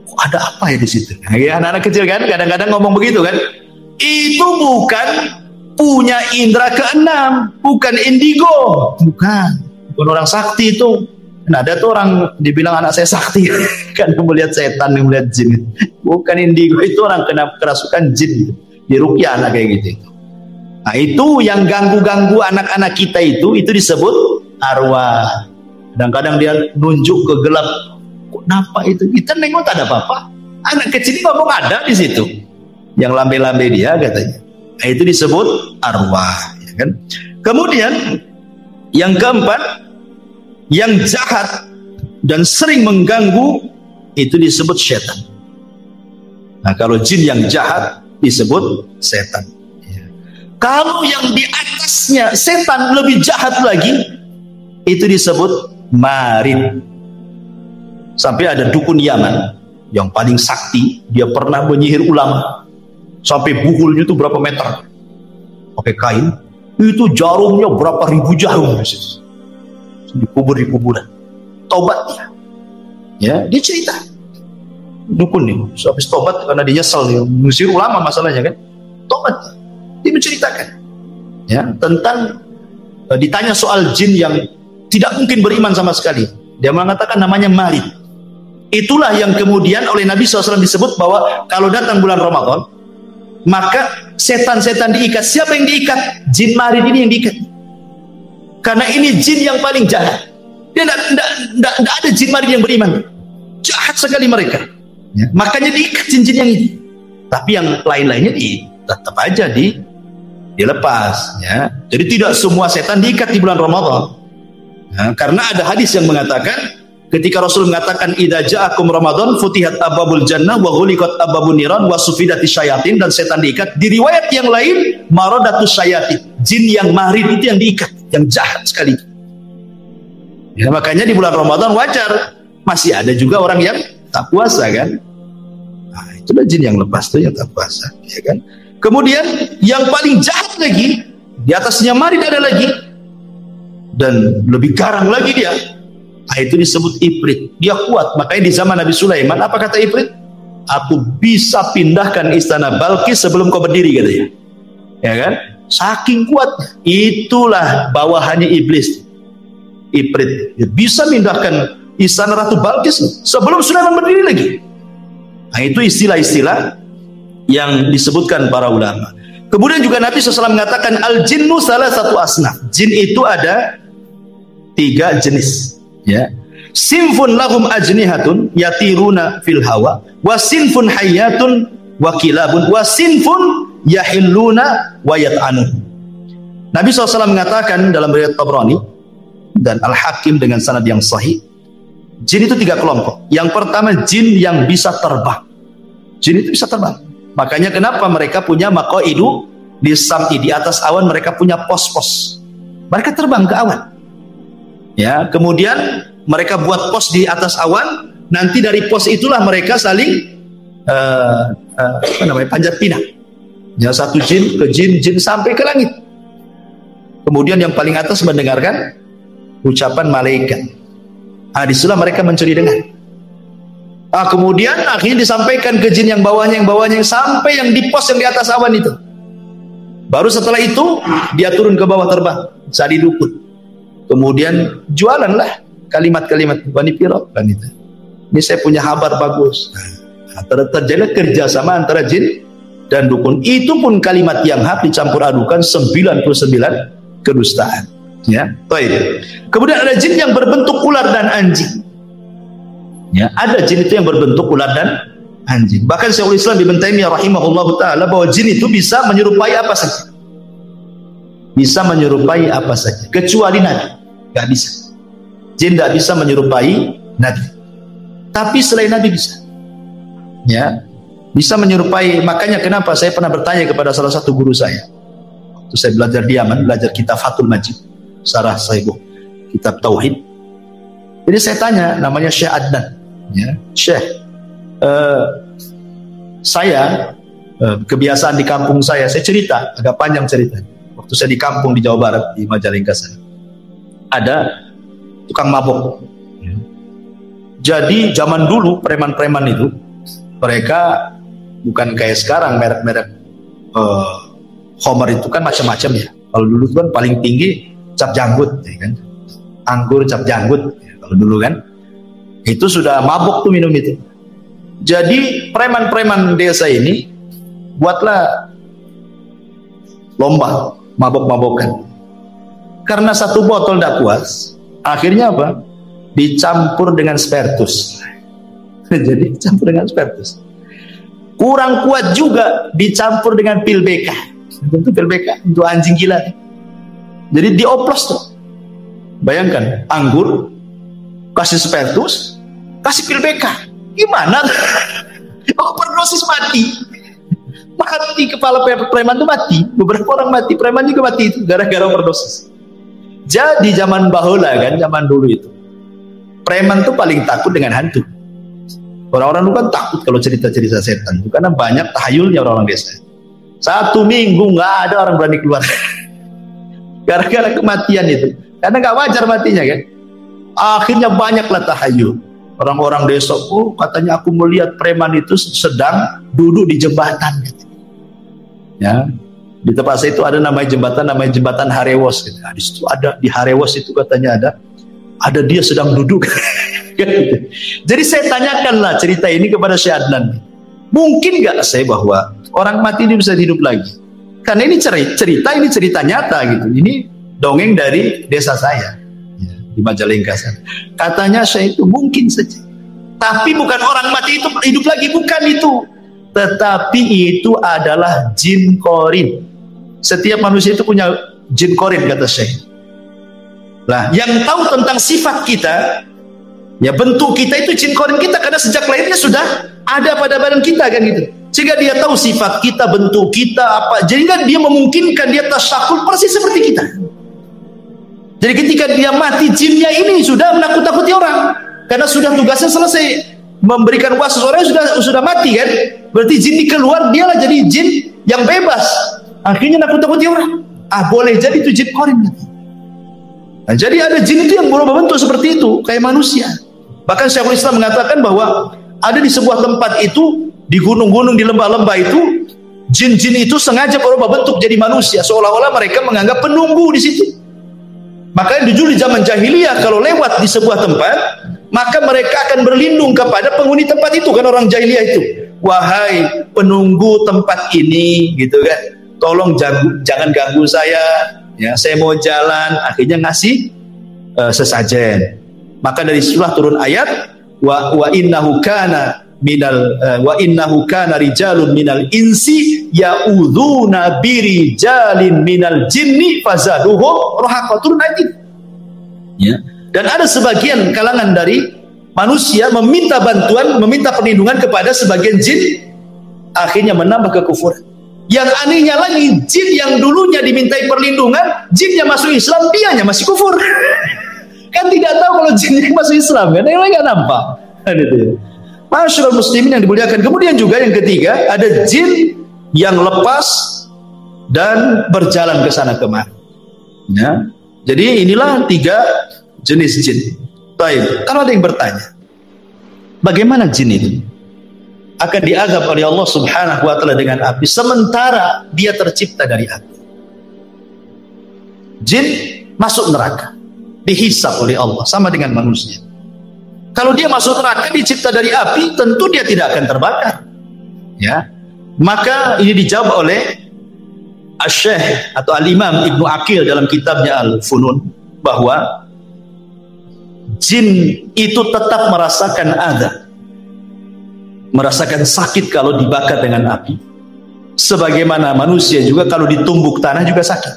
kok ada apa ya di situ? Nah, ya, anak-anak kecil kan kadang-kadang ngomong begitu kan. Itu bukan punya indera keenam, bukan indigo, bukan orang sakti itu. Nah, ada tuh orang dibilang anak saya sakti karena melihat setan, melihat jin. Bukan indigo, itu orang kena kerasukan jin, diruqyah anak kayak gitu. Nah, itu yang ganggu-ganggu anak-anak kita itu disebut arwah. Kadang-kadang dia nunjuk ke gelap. Kenapa itu? Kita nengok tak ada apa-apa. Anak kecil ini ngomong ada di situ. Yang lambe-lambe dia katanya. Nah, itu disebut arwah, ya kan? Kemudian yang keempat, yang jahat dan sering mengganggu itu disebut setan. Nah, kalau jin yang jahat disebut setan. Kalau yang di atasnya setan lebih jahat lagi, itu disebut marid. Sampai ada dukun Yaman yang paling sakti, dia pernah menyihir ulama sampai bukulnya itu berapa meter, pakai kain, itu jarumnya berapa ribu jarum, dikubur di kuburan. Tobat dia, ya, dia cerita dukun nih, habis tobat karena dia nyesel, dia mengusir ulama masalahnya kan, tobat. Dia menceritakan, ya, tentang ditanya soal jin yang tidak mungkin beriman sama sekali. Dia mengatakan namanya marid. Itulah yang kemudian oleh Nabi SAW disebut bahwa kalau datang bulan Ramadan, maka setan-setan diikat. Siapa yang diikat? Jin marid ini yang diikat. Karena ini jin yang paling jahat. Dia tidak ada jin marid yang beriman. Jahat sekali mereka, ya, makanya diikat jin-jin yang ini. Tapi yang lain-lainnya tetap aja dilepas, ya. Jadi tidak semua setan diikat di bulan Ramadan, ya, karena ada hadis yang mengatakan ketika Rasul mengatakan idza ja'akum Ramadan futihat abwabul jannah wa ghuliqat abwabun niran wa sufidatish syayatin, dan setan diikat. Di riwayat yang lain maradatus syayatin, jin yang marid itu yang diikat, yang jahat sekali, ya. Makanya di bulan Ramadan wajar masih ada juga orang yang tak puasa kan. Nah, itulah jin yang lepas tuh yang tak puasa, ya kan. Kemudian yang paling jahat lagi, di atasnya marid ada lagi, dan lebih garang lagi dia. Nah, itu disebut ifrit. Dia kuat. Makanya di zaman Nabi Sulaiman, apa kata ifrit? Aku bisa pindahkan istana Balkis sebelum kau berdiri, katanya. Ya kan? Saking kuat, itulah bawahannya iblis. Ifrit bisa mindahkan istana Ratu Balkis sebelum Sulaiman berdiri lagi. Nah, itu istilah-istilah yang disebutkan para ulama. Kemudian juga Nabi SAW mengatakan al-jinnu salah satu asnaf. Jin itu ada 3 jenis, ya. Sinfun lahum ajnihatun yatiruna fil hawa, wa sinfun hayyatun wa kilabun, wa sinfun yahilluna wa yat'anun. Nabi SAW mengatakan dalam riwayat Tabrani dan Al-Hakim dengan sanad yang sahih, jin itu 3 kelompok. Yang pertama, jin yang bisa terbang. Jin itu bisa terbang. Makanya kenapa mereka punya maqaidu di sam'i, di atas awan mereka punya pos-pos. Mereka terbang ke awan. Ya, kemudian mereka buat pos di atas awan, nanti dari pos itulah mereka saling panjat pinang. Ya, satu jin ke jin sampai ke langit. Kemudian yang paling atas mendengarkan ucapan malaikat. Disitulah mereka mencuri dengar. Kemudian akhirnya disampaikan ke jin yang bawahnya sampai yang di pos yang di atas awan itu. Baru setelah itu dia turun ke bawah terbang, sadi dukun. Kemudian jualanlah kalimat-kalimat wanipiro kan itu. Ini saya punya kabar bagus. Terjadi kerjasama antara jin dan dukun. Itu pun kalimat yang hak dicampur adukan 99 kedustaan. Ya, baik. Kemudian ada jin yang berbentuk ular dan anjing. Ya, ada jin itu yang berbentuk ular dan anjing. Bahkan Syekhul Islam Ibnu Taimiyah rahimahullahu taala bahwa jin itu bisa menyerupai apa saja. Bisa menyerupai apa saja, kecuali nabi. Enggak bisa. Jin tidak bisa menyerupai nabi. Tapi selain nabi bisa. Ya, bisa menyerupai. Makanya kenapa saya pernah bertanya kepada salah satu guru saya. Waktu saya belajar di Yaman, belajar kitab Fathul Majid, Syarah Sahih kitab Tauhid. Jadi saya tanya, namanya Syekh Adnan, ya, Syekh, saya kebiasaan di kampung saya cerita, agak panjang cerita. Waktu saya di kampung di Jawa Barat, di Majalengka sana, ada tukang mabok. Jadi zaman dulu preman-preman itu, mereka bukan kayak sekarang merek-merek Homer itu kan macam-macam ya. Kalau dulu kan paling tinggi cap janggut, ya kan? Anggur cap janggut. Kalau dulu kan itu sudah mabuk tuh minum itu. Jadi preman-preman desa ini buatlah lomba mabok-mabokan. Karena satu botol tidak puas, akhirnya apa? Dicampur dengan spiritus. Jadi campur dengan spiritus. Kurang kuat juga dicampur dengan pil BK. Tentu pil BK untuk anjing gila. Jadi dioplos tuh. Bayangkan anggur kasih spiritus, kasih pil BK. Gimana? Overdosis mati. Mati kepala preman itu mati. Beberapa orang mati, preman juga mati itu gara-gara overdosis. Jadi zaman bahula kan, zaman dulu itu. Preman tuh paling takut dengan hantu. Orang-orang dulu kan takut kalau cerita-cerita setan itu karena banyak tahayulnya orang-orang desa. 1 minggu nggak ada orang berani keluar. Gara-gara kematian itu. Karena nggak wajar matinya kan. Akhirnya banyaklah tahayul. Orang-orang desa, katanya aku melihat preman itu sedang duduk di jembatan. Ya, di tempat saya itu ada namanya jembatan Harewos. Gitu. Nah, di situ ada di Harewos itu katanya ada dia sedang duduk. Jadi saya tanyakanlah cerita ini kepada Syekh Adnan. Mungkin nggak saya bahwa orang mati ini bisa hidup lagi? Karena ini cerita nyata gitu. Ini dongeng dari desa saya ya, di Majalengka sana. Katanya saya itu mungkin saja. Tapi bukan orang mati itu hidup lagi, bukan itu. Tetapi itu adalah jin korin. Setiap manusia itu punya jin korin kata Syekh. Nah, yang tahu tentang sifat kita, ya bentuk kita itu jin korin kita karena sejak lahirnya sudah ada pada badan kita kan gitu. Sehingga dia tahu sifat kita, bentuk kita apa. Jadi kan dia memungkinkan dia tasyakul persis seperti kita. Jadi ketika dia mati, jinnya ini sudah menakut-takuti orang karena sudah tugasnya selesai memberikan kuasa orang sudah mati kan. Berarti jin ini keluar, dialah jadi jin yang bebas. Akhirnya nakut-takuti orang. Boleh jadi itu jin korin gitu. Nah, jadi ada jin itu yang berubah bentuk seperti itu, kayak manusia. Bahkan Syekhul Islam mengatakan bahwa ada di sebuah tempat itu, di gunung-gunung, di lembah-lembah itu, jin-jin itu sengaja berubah bentuk jadi manusia, seolah-olah mereka menganggap penunggu di situ. Makanya dulu di zaman jahiliyah kalau lewat di sebuah tempat, maka mereka akan berlindung kepada penghuni tempat itu, kan orang jahiliyah itu. Wahai penunggu tempat ini, gitu kan, tolong jangan ganggu saya, ya, saya mau jalan. Akhirnya ngasih sesajen. Maka dari situlah turun ayat wa innahu kana rijalun minal insi ya'udzuna birijalin minal jinni fazaduhum rahaqa. Turun ayat ini. Ya. Dan ada sebagian kalangan dari manusia meminta bantuan, meminta perlindungan kepada sebagian jin, akhirnya menambah kekufuran. Yang anehnya lagi, jin yang dulunya dimintai perlindungan, jinnya masuk Islam, dianya masih kufur. Kan tidak tahu kalau jinnya masuk Islam, kan? Yang lain nggak nampak. Masyaallah muslimin yang dimuliakan. Kemudian juga yang ketiga, ada jin yang lepas dan berjalan ke sana kemari. Ya. Jadi inilah 3 jenis jin. Baik, kalau ada yang bertanya, bagaimana jin ini akan diazab oleh Allah Subhanahu wa taala dengan api sementara dia tercipta dari api? Jin masuk neraka, dihisab oleh Allah sama dengan manusia. Kalau dia masuk neraka dicipta dari api, tentu dia tidak akan terbakar. Ya. Maka ini dijawab oleh Asy-Syaikh atau Al-Imam Ibnu Aqil dalam kitabnya Al-Funun bahwa jin itu tetap merasakan adab, merasakan sakit kalau dibakar dengan api. Sebagaimana manusia juga kalau ditumbuk tanah juga sakit.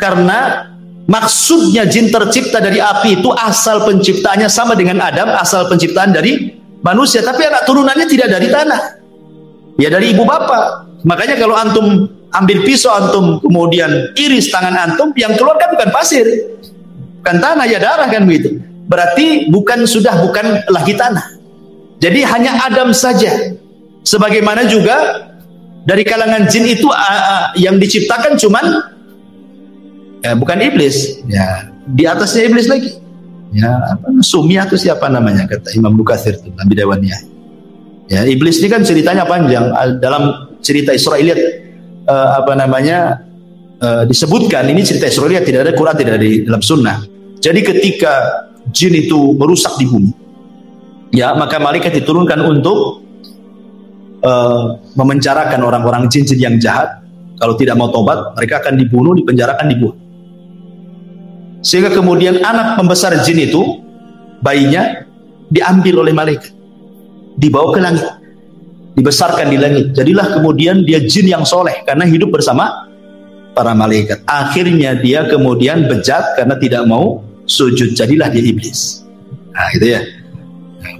Karena maksudnya jin tercipta dari api itu asal penciptaannya sama dengan Adam, asal penciptaan dari manusia, tapi anak turunannya tidak dari tanah, ya dari ibu bapak. Makanya kalau antum ambil pisau, antum kemudian iris tangan antum, yang keluar kan bukan pasir, bukan tanah, ya darah kan begitu. Berarti bukan lagi tanah. Jadi hanya Adam saja. Sebagaimana juga dari kalangan jin itu yang diciptakan cuman bukan iblis, ya di atasnya iblis lagi, ya Sumiyah itu siapa namanya, kata Imam Bukatsir itu Nabi Dawaniyah. Ya iblis ini kan ceritanya panjang. Dalam cerita Israiliyat disebutkan, ini cerita Israiliyat, tidak ada Quran, tidak ada di dalam Sunnah. Jadi ketika jin itu merusak di bumi, ya maka malaikat diturunkan untuk memenjarakan orang-orang jin-jin yang jahat. Kalau tidak mau tobat, mereka akan dibunuh, dipenjarakan, dibuang. Sehingga kemudian anak pembesar jin itu, bayinya diambil oleh malaikat, dibawa ke langit, dibesarkan di langit. Jadilah kemudian dia jin yang soleh karena hidup bersama para malaikat. Akhirnya dia kemudian bejat karena tidak mau sujud, jadilah dia iblis. Nah gitu ya.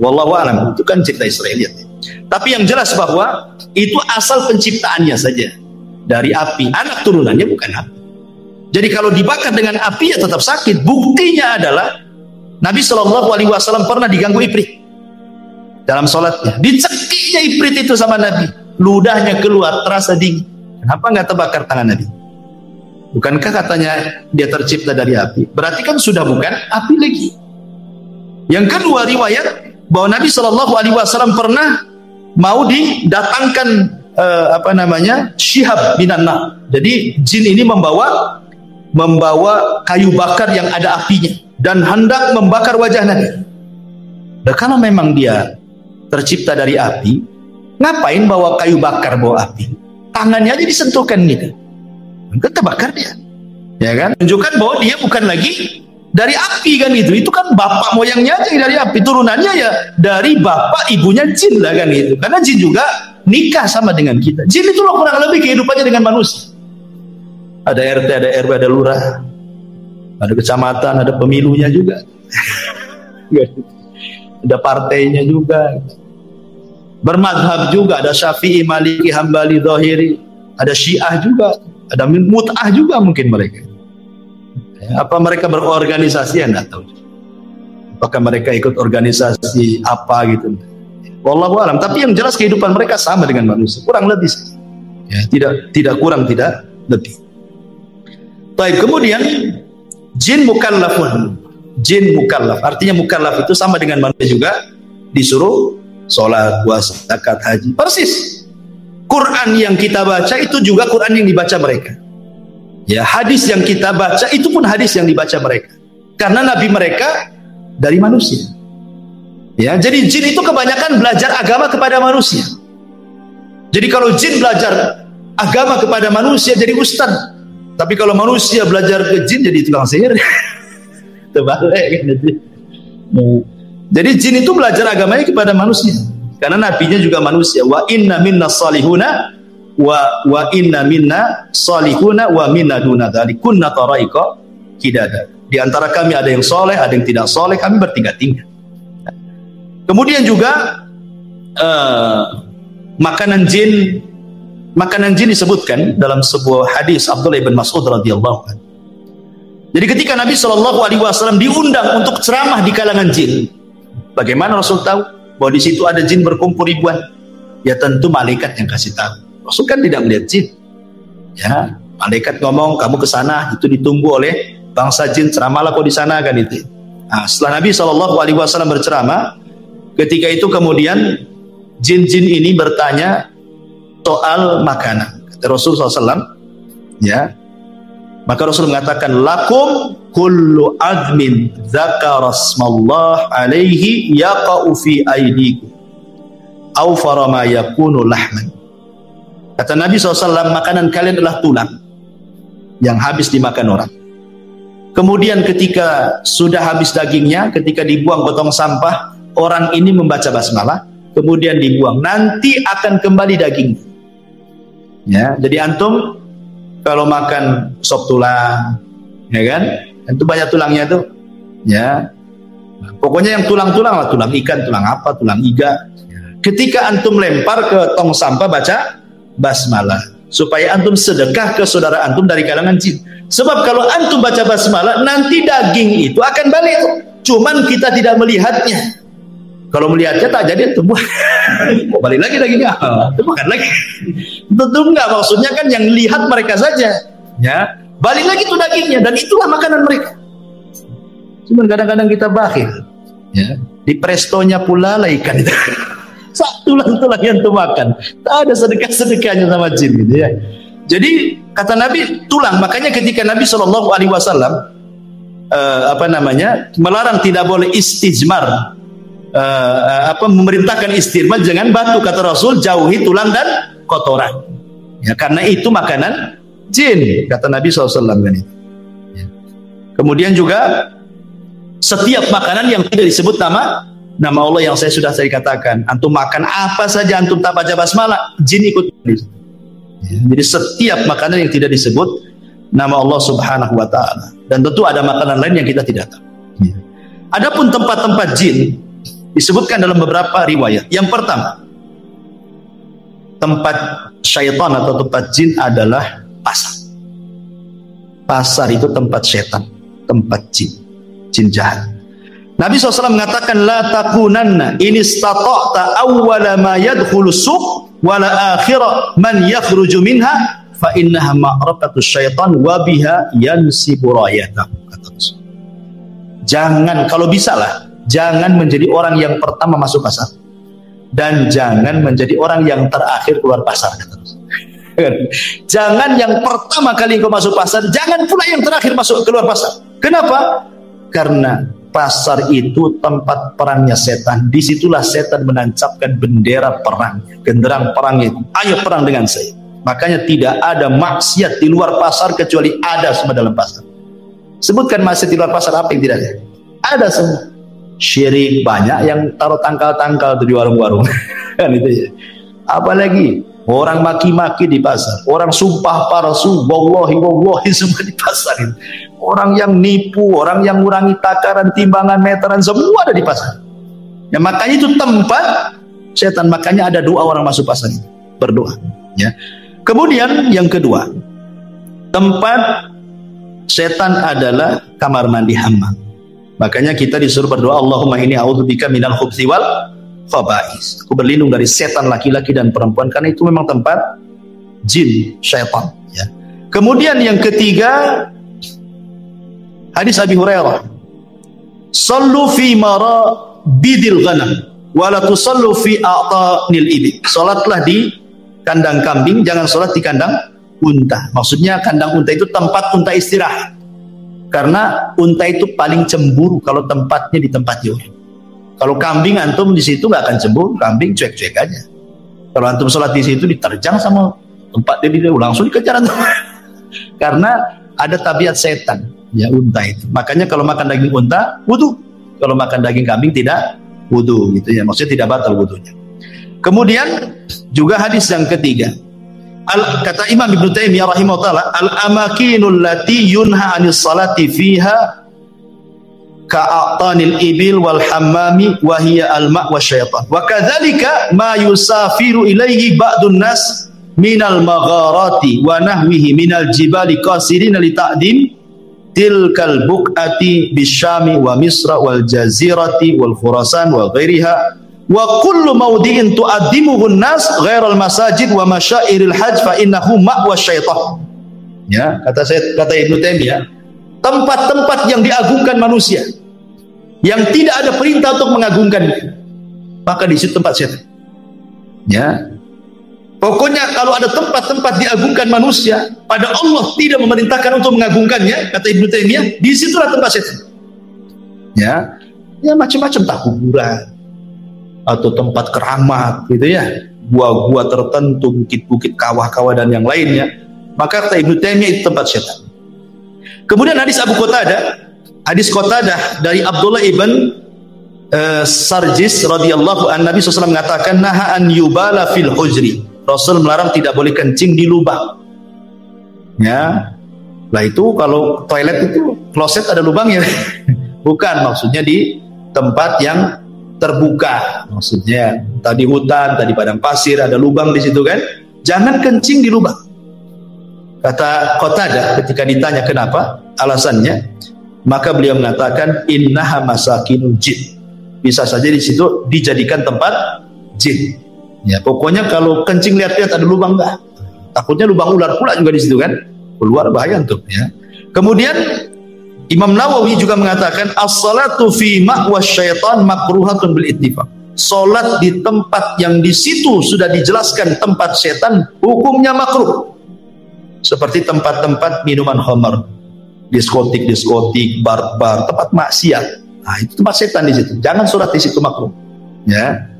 Wallahu a'lam, itu kan cerita Israiliyat. Tapi yang jelas bahwa itu asal penciptaannya saja dari api, anak turunannya bukan api. Jadi kalau dibakar dengan api ya tetap sakit. Buktinya adalah Nabi SAW pernah diganggu ifrit dalam sholatnya. Dicekiknya ifrit itu sama Nabi, ludahnya keluar terasa dingin. Kenapa nggak terbakar tangan Nabi? Bukankah katanya dia tercipta dari api? Berarti kan sudah bukan api lagi. Yang kedua, riwayat bahwa Nabi SAW pernah mau didatangkan Syihab binan nar. Jadi jin ini membawa kayu bakar yang ada apinya dan hendak membakar wajah Nabi. Dan kalau memang dia tercipta dari api, ngapain bawa kayu bakar, bawa api? Tangannya aja disentuhkan gitu, maka terbakar dia, ya kan? Menunjukkan bahwa dia bukan lagi dari api kan itu. Itu kan bapak moyangnya aja dari api, turunannya ya dari bapak ibunya jin lah kan itu. Karena jin juga nikah sama dengan kita. Jin itu loh kurang lebih kehidupannya dengan manusia. Ada RT, ada RW, ada lurah, ada kecamatan, ada pemilunya juga. Ada partainya juga. Bermadhab juga, ada Syafi'i, Maliki, Hambali, Zahiri, ada Syiah juga, ada Mut'ah juga mungkin mereka. Apa mereka berorganisasi? Ya enggak tahu. Apakah mereka ikut organisasi apa gitu? Wallahu a'lam. Tapi yang jelas kehidupan mereka sama dengan manusia, kurang lebih. Ya, tidak kurang, tidak lebih. Baik, kemudian jin mukallafun. Jin mukallaf, artinya mukallaf itu sama dengan manusia juga, disuruh sholat, puasa, zakat, haji, persis. Quran yang kita baca itu juga Quran yang dibaca mereka. Ya, hadis yang kita baca itu pun hadis yang dibaca mereka. Karena nabi mereka dari manusia. Ya, jadi jin itu kebanyakan belajar agama kepada manusia. Jadi kalau jin belajar agama kepada manusia jadi ustaz. Tapi kalau manusia belajar ke jin jadi tukang sihir. Terbalik kan itu. Jadi jin itu belajar agamanya kepada manusia. Karena nabinya juga manusia. Wa inna minna salihuna wa inna minna salihuna wa minna duna dzalik kunna taraika kidada. Di antara kami ada yang soleh, ada yang tidak soleh, kami bertiga-tiga. Kemudian juga makanan jin disebutkan dalam sebuah hadis Abdullah bin Mas'ud radhiyallahu anhu. Jadi ketika Nabi SAW diundang untuk ceramah di kalangan jin, bagaimana Rasul tahu bahwa di situ ada jin berkumpul ribuan? Ya tentu malaikat yang kasih tahu. Rasul kan tidak melihat jin. Ya, malaikat ngomong kamu ke sana, itu ditunggu oleh bangsa jin, ceramahlah kau di sana kan itu. Nah, setelah Nabi SAW berceramah, ketika itu kemudian jin-jin ini bertanya soal makanan. Kata Rasul SAW, ya, maka Rasul mengatakan lakum kullu admin dzakara smallah alaihi yaqa'u fi aydikum aw farama yakunu lahman. Kata Nabi SAW, makanan kalian adalah tulang yang habis dimakan orang. Kemudian ketika sudah habis dagingnya, ketika dibuang ke tong sampah, orang ini membaca basmalah, kemudian dibuang, nanti akan kembali dagingnya. Ya, jadi antum kalau makan sop tulang, ya kan, itu banyak tulangnya tuh, ya. Pokoknya yang tulang-tulang lah, tulang ikan, tulang apa, tulang iga. Ketika antum lempar ke tong sampah, baca basmalah, supaya antum sedekah ke saudara antum dari kalangan jin. Sebab kalau antum baca basmalah, nanti daging itu akan balik. Cuman kita tidak melihatnya. Kalau melihatnya tak jadi itu kok balik lagi dagingnya, itu makan lagi. Tentu enggak, maksudnya kan yang lihat mereka saja, ya balik lagi itu dagingnya, dan itulah makanan mereka. Cuman kadang-kadang kita bakhil, ya di prestonya pula lah ikan itu. Tulang-tulang yang tuh makan, tak ada sedekah-sedekahnya sama jin gitu ya. Jadi kata Nabi tulang, makanya ketika Nabi SAW melarang tidak boleh istijmar, memerintahkan istirmar dengan batu, kata Rasul jauhi tulang dan kotoran, ya karena itu makanan jin, kata Nabi SAW kan itu. Ya. Kemudian juga setiap makanan yang tidak disebut nama Allah yang saya sudah katakan, antum makan apa saja antum tak baca basmalah, jin ikut. Ya. Jadi setiap makanan yang tidak disebut nama Allah Subhanahu wa taala, dan tentu ada makanan lain yang kita tidak tahu. Ya. Adapun tempat-tempat jin disebutkan dalam beberapa riwayat. Yang pertama, tempat syaitan atau tempat jin adalah pasar. Pasar itu tempat syaitan, tempat jin jahat. Nabi SAW mengatakan la takunanna in istata'ta awwala ma yadkhulu suq wala akhira man yakhruju minha fa innaha ma'raqatu syaitan wa biha yansibu rayatahu. Jangan, kalau bisa lah, jangan menjadi orang yang pertama masuk pasar, dan jangan menjadi orang yang terakhir keluar pasar. Jangan yang pertama kali kau masuk pasar, jangan pula yang terakhir masuk keluar pasar. Kenapa? Karena pasar itu tempat perangnya setan. Disitulah setan menancapkan bendera perang, genderang perangnya. Ayo perang dengan saya. Makanya tidak ada maksiat di luar pasar kecuali ada semua dalam pasar. Sebutkan maksiat di luar pasar apa yang tidak ada? Ada semua. Syirik banyak, yang taruh tangkal-tangkal di warung-warung kan itu ya. Apalagi orang maki-maki di pasar, orang sumpah palsu, wallahi semua di pasar itu. Orang yang nipu, orang yang ngurangi takaran, timbangan, meteran, semua ada di pasar. Ya makanya itu tempat setan, makanya ada doa orang masuk pasar itu, berdoa, ya. Kemudian yang kedua, tempat setan adalah kamar mandi, hammam. Makanya kita disuruh berdoa, Allahumma inni a'udzubika minal khubthi wal khaba'is. Aku berlindung dari setan laki-laki dan perempuan, karena itu memang tempat jin, syaitan, ya. Kemudian yang ketiga, hadis Abi Hurairah, sallu fi marabidil ghanam wa la tusallu fi a'tanil ibil. Salatlah di kandang kambing, jangan sholat di kandang unta. Maksudnya kandang unta itu tempat unta istirahat. Karena unta itu paling cemburu kalau tempatnya di tempat orang. Kalau kambing antum di situ nggak akan cemburu, kambing cuek-cuek aja. Kalau antum sholat di situ diterjang sama tempat dia langsung dikejar antum. Karena ada tabiat setan, ya unta itu. Makanya kalau makan daging unta wudu, kalau makan daging kambing tidak wudu, gitu ya. Maksudnya tidak batal wudunya. Kemudian juga hadis yang ketiga. Kata Imam Ibnu Taimiyah rahimahullah, al-amakinul lati yunha 'anis salati fiha ka'atanil ibil wal hammami wa hiya al-ma' wasyaitan. Wa kadzalika ma yusafiru ilaihi ba'dun nas minal magharati wa nahwihi minal jibali qasirin li ta'dim tilkal buqati bisyami wa misra wal jazirati wal khurasan wa ghairiha wa kullu mawdi'in tu'addimuhu an-nas ghairal masajid wa masyairil hajj fa innahu ma'wa syaitan. Ya, kata Ibnu Taimiyah, tempat-tempat yang diagungkan manusia yang tidak ada perintah untuk mengagungkan, maka di situ tempat setan. Ya. Pokoknya kalau ada tempat-tempat diagungkan manusia, pada Allah tidak memerintahkan untuk mengagungkannya, kata Ibnu Taimiyah, di situlah tempat setan. Ya. Ya macam-macam, tak kuburan atau tempat keramat gitu ya, gua-gua tertentu, bukit-bukit, kawah-kawah dan yang lainnya, maka kata Ibnu Taimiyah itu tempat setan. Kemudian hadis Abu Qatadah, hadis Qatadah dari Abdullah ibn Sarjis radhiyallahu anhu, Nabi SAW mengatakan naha an yubala fil hujri. Rasul melarang tidak boleh kencing di lubang. Ya. Lah itu kalau toilet itu kloset ada lubangnya. Bukan, maksudnya di tempat yang terbuka, maksudnya tadi hutan, tadi padang pasir, ada lubang di situ kan, jangan kencing di lubang. Kata Qatadah ketika ditanya kenapa, alasannya, maka beliau mengatakan innaha masakinul jin, bisa saja di situ dijadikan tempat jin. Ya pokoknya kalau kencing lihat-lihat ada lubang enggak, takutnya lubang ular pula juga di situ kan, keluar bahaya tuh ya. Kemudian Imam Nawawi juga mengatakan as-salatu fi ma'was syaitan makruhatun bil ittifaq. Salat di tempat yang di situ sudah dijelaskan tempat setan hukumnya makruh. Seperti tempat-tempat minuman khamar, diskotik, bar-bar, tempat maksiat. Nah, itu tempat setan di situ. Jangan salat di situ, makruh. Ya.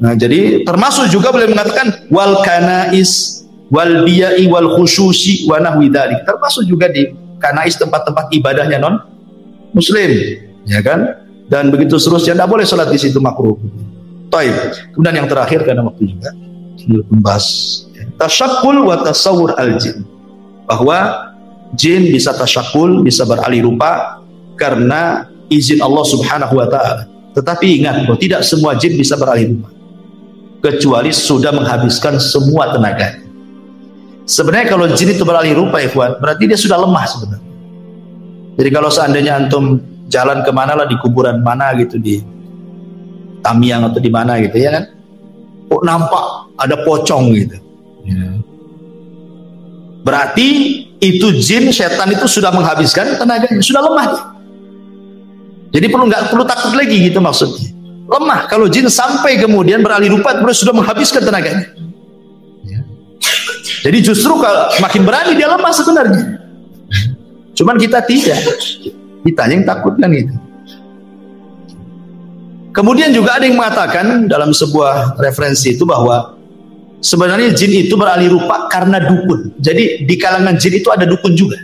Nah, jadi termasuk juga boleh mengatakan wal kanais wal biya'i wal khususi wa nahwi dzalik. Termasuk juga di kanais, tempat-tempat ibadahnya non muslim, ya kan, dan begitu seterusnya, tidak boleh sholat di situ, makruh. Taib. Kemudian yang terakhir karena waktu juga membahas tasyakul wa tasawur al jin, bahwa jin bisa tasyakul, bisa beralih rupa karena izin Allah Subhanahu wa taala. Tetapi ingat bahwa tidak semua jin bisa beralih rupa kecuali sudah menghabiskan semua tenaga. Sebenarnya kalau jin itu beralih rupa, ikhwan, berarti dia sudah lemah sebenarnya. Jadi kalau seandainya antum jalan kemana lah, di kuburan mana gitu, di Tamiang atau di mana gitu ya kan, kok nampak ada pocong gitu, ya. Berarti itu jin, setan itu sudah menghabiskan tenaganya, sudah lemah. Jadi nggak perlu takut lagi gitu maksudnya. Lemah kalau jin sampai kemudian beralih rupa, sudah menghabiskan tenaganya. Jadi justru kalau makin berani dia lemah sebenarnya. Cuman kita tidak. Kita yang takut kan gitu. Kemudian juga ada yang mengatakan dalam sebuah referensi itu bahwa sebenarnya jin itu beralih rupa karena dukun. Jadi di kalangan jin itu ada dukun juga.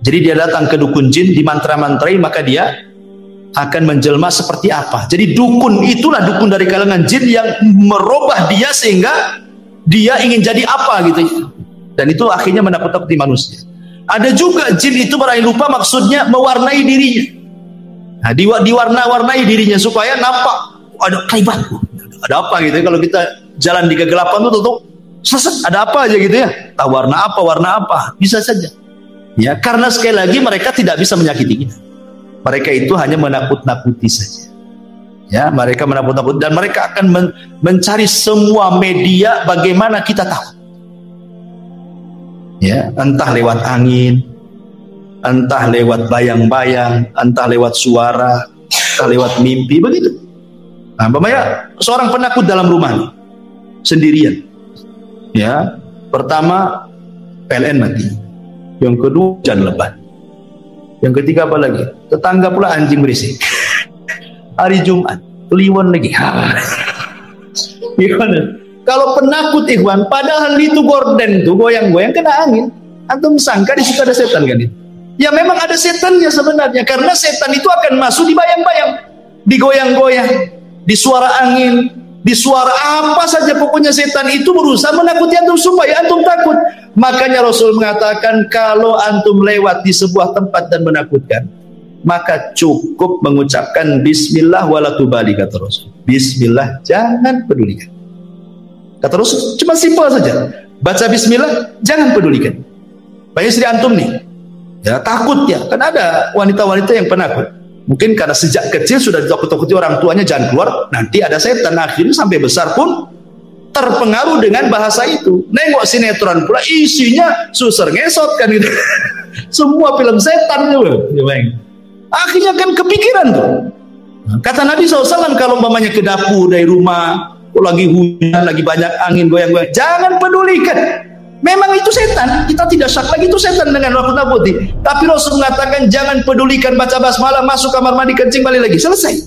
Jadi dia datang ke dukun jin, dimantra-mantrai, maka dia akan menjelma seperti apa. Jadi dukun itulah dukun dari kalangan jin yang merubah dia sehingga dia ingin jadi apa gitu, dan itu akhirnya menakut-nakuti manusia. Ada juga jin itu beralih rupa maksudnya mewarnai dirinya. Nah, diwarna-warnai dirinya supaya nampak ada kaibat, ada apa gitu. Kalau kita jalan di kegelapan tuh seset, ada apa aja gitu ya. Tahu warna apa, bisa saja. Ya, karena sekali lagi mereka tidak bisa menyakiti kita. Mereka itu hanya menakut-nakuti saja. Ya, mereka menakut-nakuti dan mereka akan mencari semua media bagaimana kita tahu. Ya, entah lewat angin, entah lewat bayang-bayang, entah lewat suara, entah lewat mimpi, begitu. Nah, umpamanya seorang penakut dalam rumah nih, sendirian. Ya, pertama PLN mati. Yang kedua hujan lebat. Yang ketiga apa lagi? Tetangga pula anjing berisik. Hari Jumat, kliwon lagi. Gimana? Kalau penakut ikhwan, padahal itu gorden tuh goyang-goyang kena angin. Antum sangka di situ ada setan kan itu? Ya memang ada setannya sebenarnya, karena setan itu akan masuk di bayang-bayang, digoyang-goyang, di suara angin, di suara apa saja, pokoknya setan itu berusaha menakuti antum supaya antum takut. Makanya Rasul mengatakan kalau antum lewat di sebuah tempat dan menakutkan, maka cukup mengucapkan Bismillah wala tubali, kata Rasul. Bismillah, jangan pedulikan. Kata Rasul, cuma simpel saja. Baca Bismillah, jangan pedulikan. Banyak istri antum nih, ya takut ya, kan ada wanita-wanita yang penakut. Mungkin karena sejak kecil sudah ditakut-takuti orang tuanya jangan keluar, nanti ada setan. Akhirnya sampai besar pun terpengaruh dengan bahasa itu. Nengok sinetron pula isinya suser ngesot kan gitu. Semua film setan juga. Akhirnya kan kepikiran tuh. Kata Nabi SAW, kalau umpamanya ke dapur dari rumah, lagi hujan, lagi banyak angin goyang-goyang, jangan pedulikan. Memang itu setan, kita tidak syak lagi itu setan dengan nakut-nakuti. Tapi Rasul mengatakan jangan pedulikan, baca basmalah, masuk kamar mandi, kencing, balik lagi, selesai.